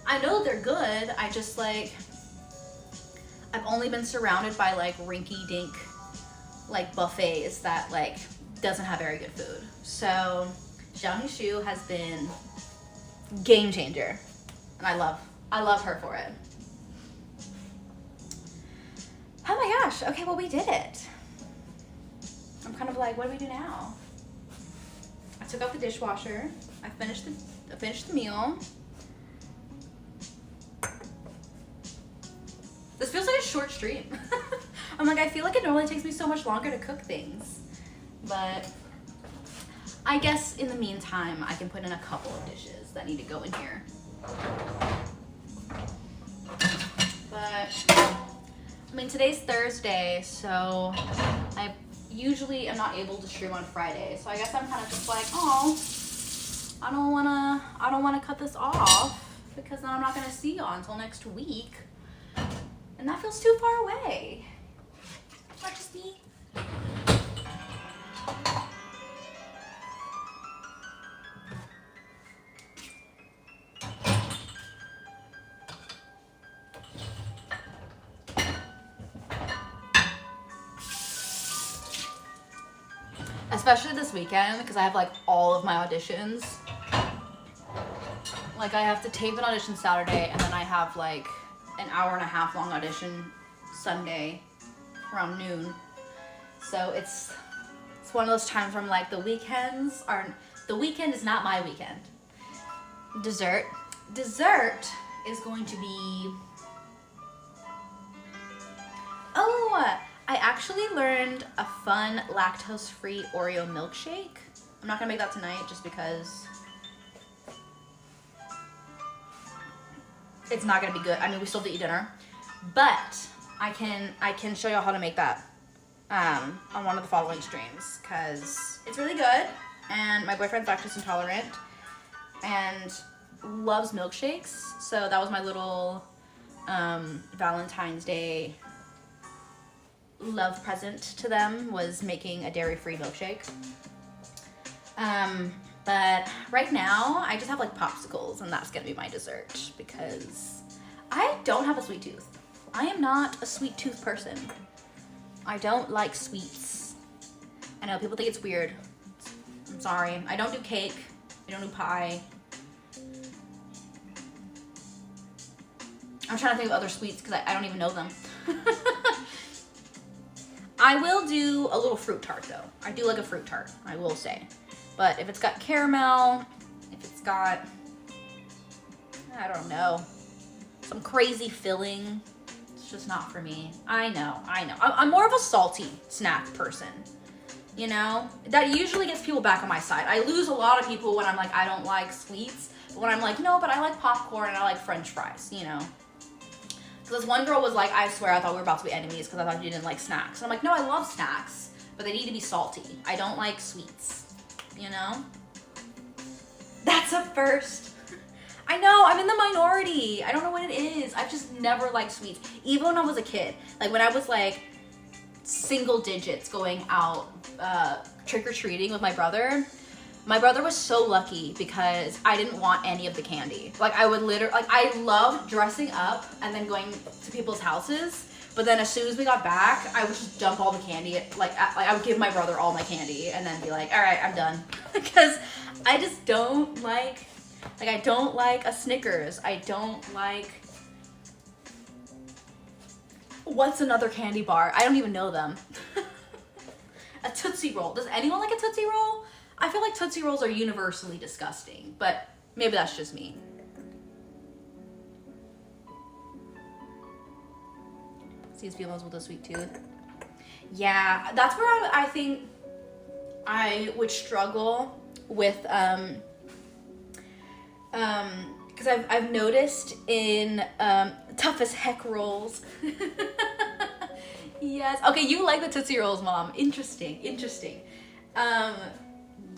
I know they're good. I just like, I've only been surrounded by like rinky dink like buffets that like doesn't have very good food. So Xiao Shu has been game changer, and I love her for it. Oh my gosh, okay, well we did it. I'm kind of like, what do we do now? I took out the dishwasher. I finished the meal. This feels like a short stream. I'm like, I feel like it normally takes me so much longer to cook things. But I guess in the meantime, I can put in a couple of dishes that need to go in here. But, I mean, today's Thursday, so I usually am not able to stream on Friday. So I guess I'm kind of just like, oh, I don't wanna cut this off because then I'm not gonna see y'all until next week. And that feels too far away. Not just me. Especially this weekend because I have like all of my auditions. Like I have to tape an audition Saturday and then I have like an hour and a half long audition Sunday around noon. So it's one of those times where I'm like, the weekend is not my weekend. Dessert is going to be, oh, I actually learned a fun lactose-free Oreo milkshake. I'm not gonna make that tonight just because it's not gonna be good. I mean, we still have to eat dinner, but I can show y'all how to make that on one of the following streams because it's really good. And my boyfriend's lactose intolerant and loves milkshakes, so that was my little Valentine's Day love present to them, was making a dairy-free milkshake. But right now I just have like popsicles and that's gonna be my dessert because I don't have a sweet tooth. I am not a sweet tooth person. I don't like sweets. I know people think it's weird. I'm sorry. I don't do cake. I don't do pie. I'm trying to think of other sweets because I don't even know them. I will do a little fruit tart though. I do like a fruit tart, I will say. But if it's got caramel, if it's got, I don't know, some crazy filling, it's just not for me. I know. I'm more of a salty snack person, you know? That usually gets people back on my side. I lose a lot of people when I'm like, I don't like sweets. But when I'm like, no, but I like popcorn and I like French fries, you know? So this one girl was like, I swear I thought we were about to be enemies because I thought you didn't like snacks. And I'm like, no, I love snacks, but they need to be salty. I don't like sweets. You know? That's a first. I know, I'm in the minority. I don't know what it is. I've just never liked sweets. Even when I was a kid. Like when I was like single digits going out trick-or-treating with my brother. My brother was so lucky because I didn't want any of the candy. Like I would literally, like I loved dressing up and then going to people's houses. But then as soon as we got back, I would just dump all the candy. Like I would give my brother all my candy and then be like, all right, I'm done. Because I just don't like I don't like a Snickers. I don't like, what's another candy bar? I don't even know them. A Tootsie Roll. Does anyone like a Tootsie Roll? I feel like Tootsie Rolls are universally disgusting, but maybe that's just me. These females with a sweet tooth. Yeah, that's where I think I would struggle with because I've noticed in Tough as Heck rolls. Yes. Okay, you like the Tootsie Rolls, Mom. Interesting.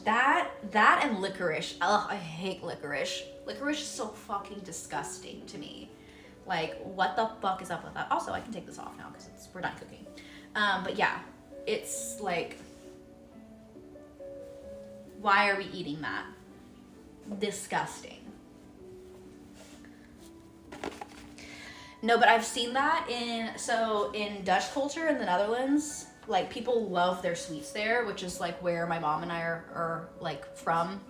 That and licorice. Ugh, I hate licorice. Licorice is so fucking disgusting to me. Like, what the fuck is up with that? Also, I can take this off now because we're done cooking. But yeah, it's like, why are we eating that? Disgusting. No, but I've seen that in Dutch culture in the Netherlands, like people love their sweets there, which is like where my mom and I are like from.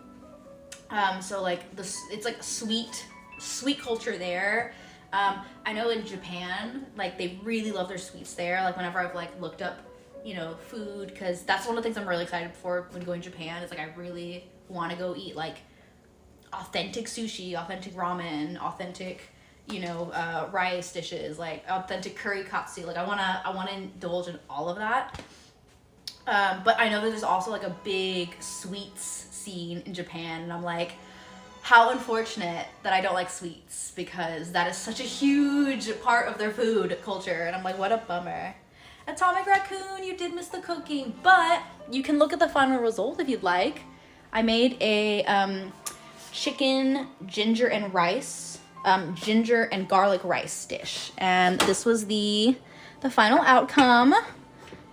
So like it's like sweet culture there. I know in Japan, like they really love their sweets there. Like whenever I've like looked up, you know, food, because that's one of the things I'm really excited for when going to Japan. Is like I really want to go eat like authentic sushi, authentic ramen, authentic, you know, rice dishes, like authentic curry katsu. Like I wanna indulge in all of that. But I know that there's also like a big sweets scene in Japan, and I'm like, how unfortunate that I don't like sweets, because that is such a huge part of their food culture. And I'm like, what a bummer. Atomic Raccoon, you did miss the cooking, but you can look at the final result if you'd like. I made a chicken ginger and garlic rice dish, and this was the final outcome.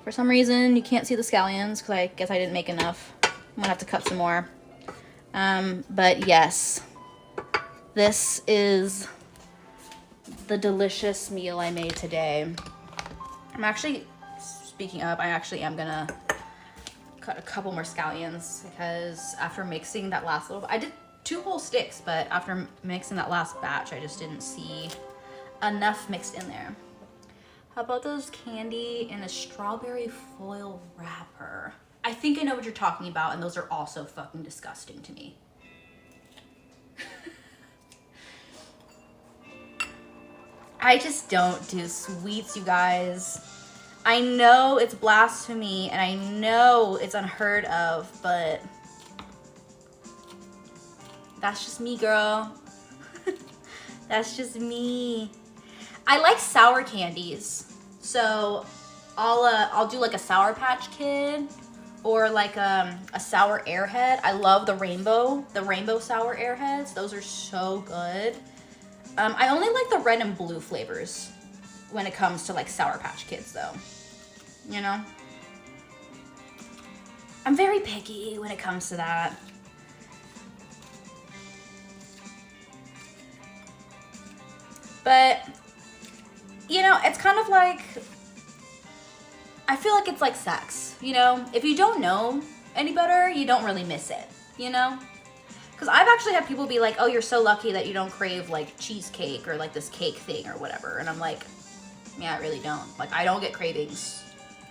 For some reason you can't see the scallions because I guess I didn't make enough. I'm gonna have to cut some more. But yes, this is the delicious meal I made today. I'm actually, speaking of, I actually am gonna cut a couple more scallions, because after mixing that last little, I did 2 whole sticks, but after mixing that last batch, I just didn't see enough mixed in there. How about those candy in a strawberry foil wrapper? I think I know what you're talking about, and those are also fucking disgusting to me. I just don't do sweets, you guys. I know it's blasphemy, and I know it's unheard of, but that's just me, girl. That's just me. I like sour candies, so I'll do like a Sour Patch Kid, or like a sour Airhead. I love the rainbow sour Airheads. Those are so good. I only like the red and blue flavors when it comes to like Sour Patch Kids, though. You know, I'm very picky when it comes to that. But you know, it's kind of like, I feel like it's like sex, you know? If you don't know any better, you don't really miss it, you know? Because I've actually had people be like, oh, you're so lucky that you don't crave like cheesecake or like this cake thing or whatever. And I'm like, yeah, I really don't. Like, I don't get cravings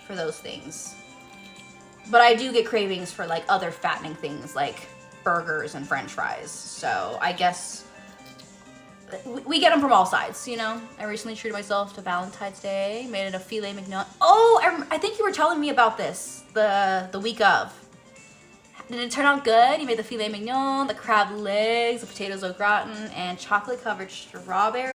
for those things. But I do get cravings for like other fattening things like burgers and french fries. So I guess we get them from all sides, you know? I recently treated myself to Valentine's Day, made it a filet mignon. Oh, I think you were telling me about this the week of. Did it turn out good? You made the filet mignon, the crab legs, the potatoes au gratin, and chocolate covered strawberry.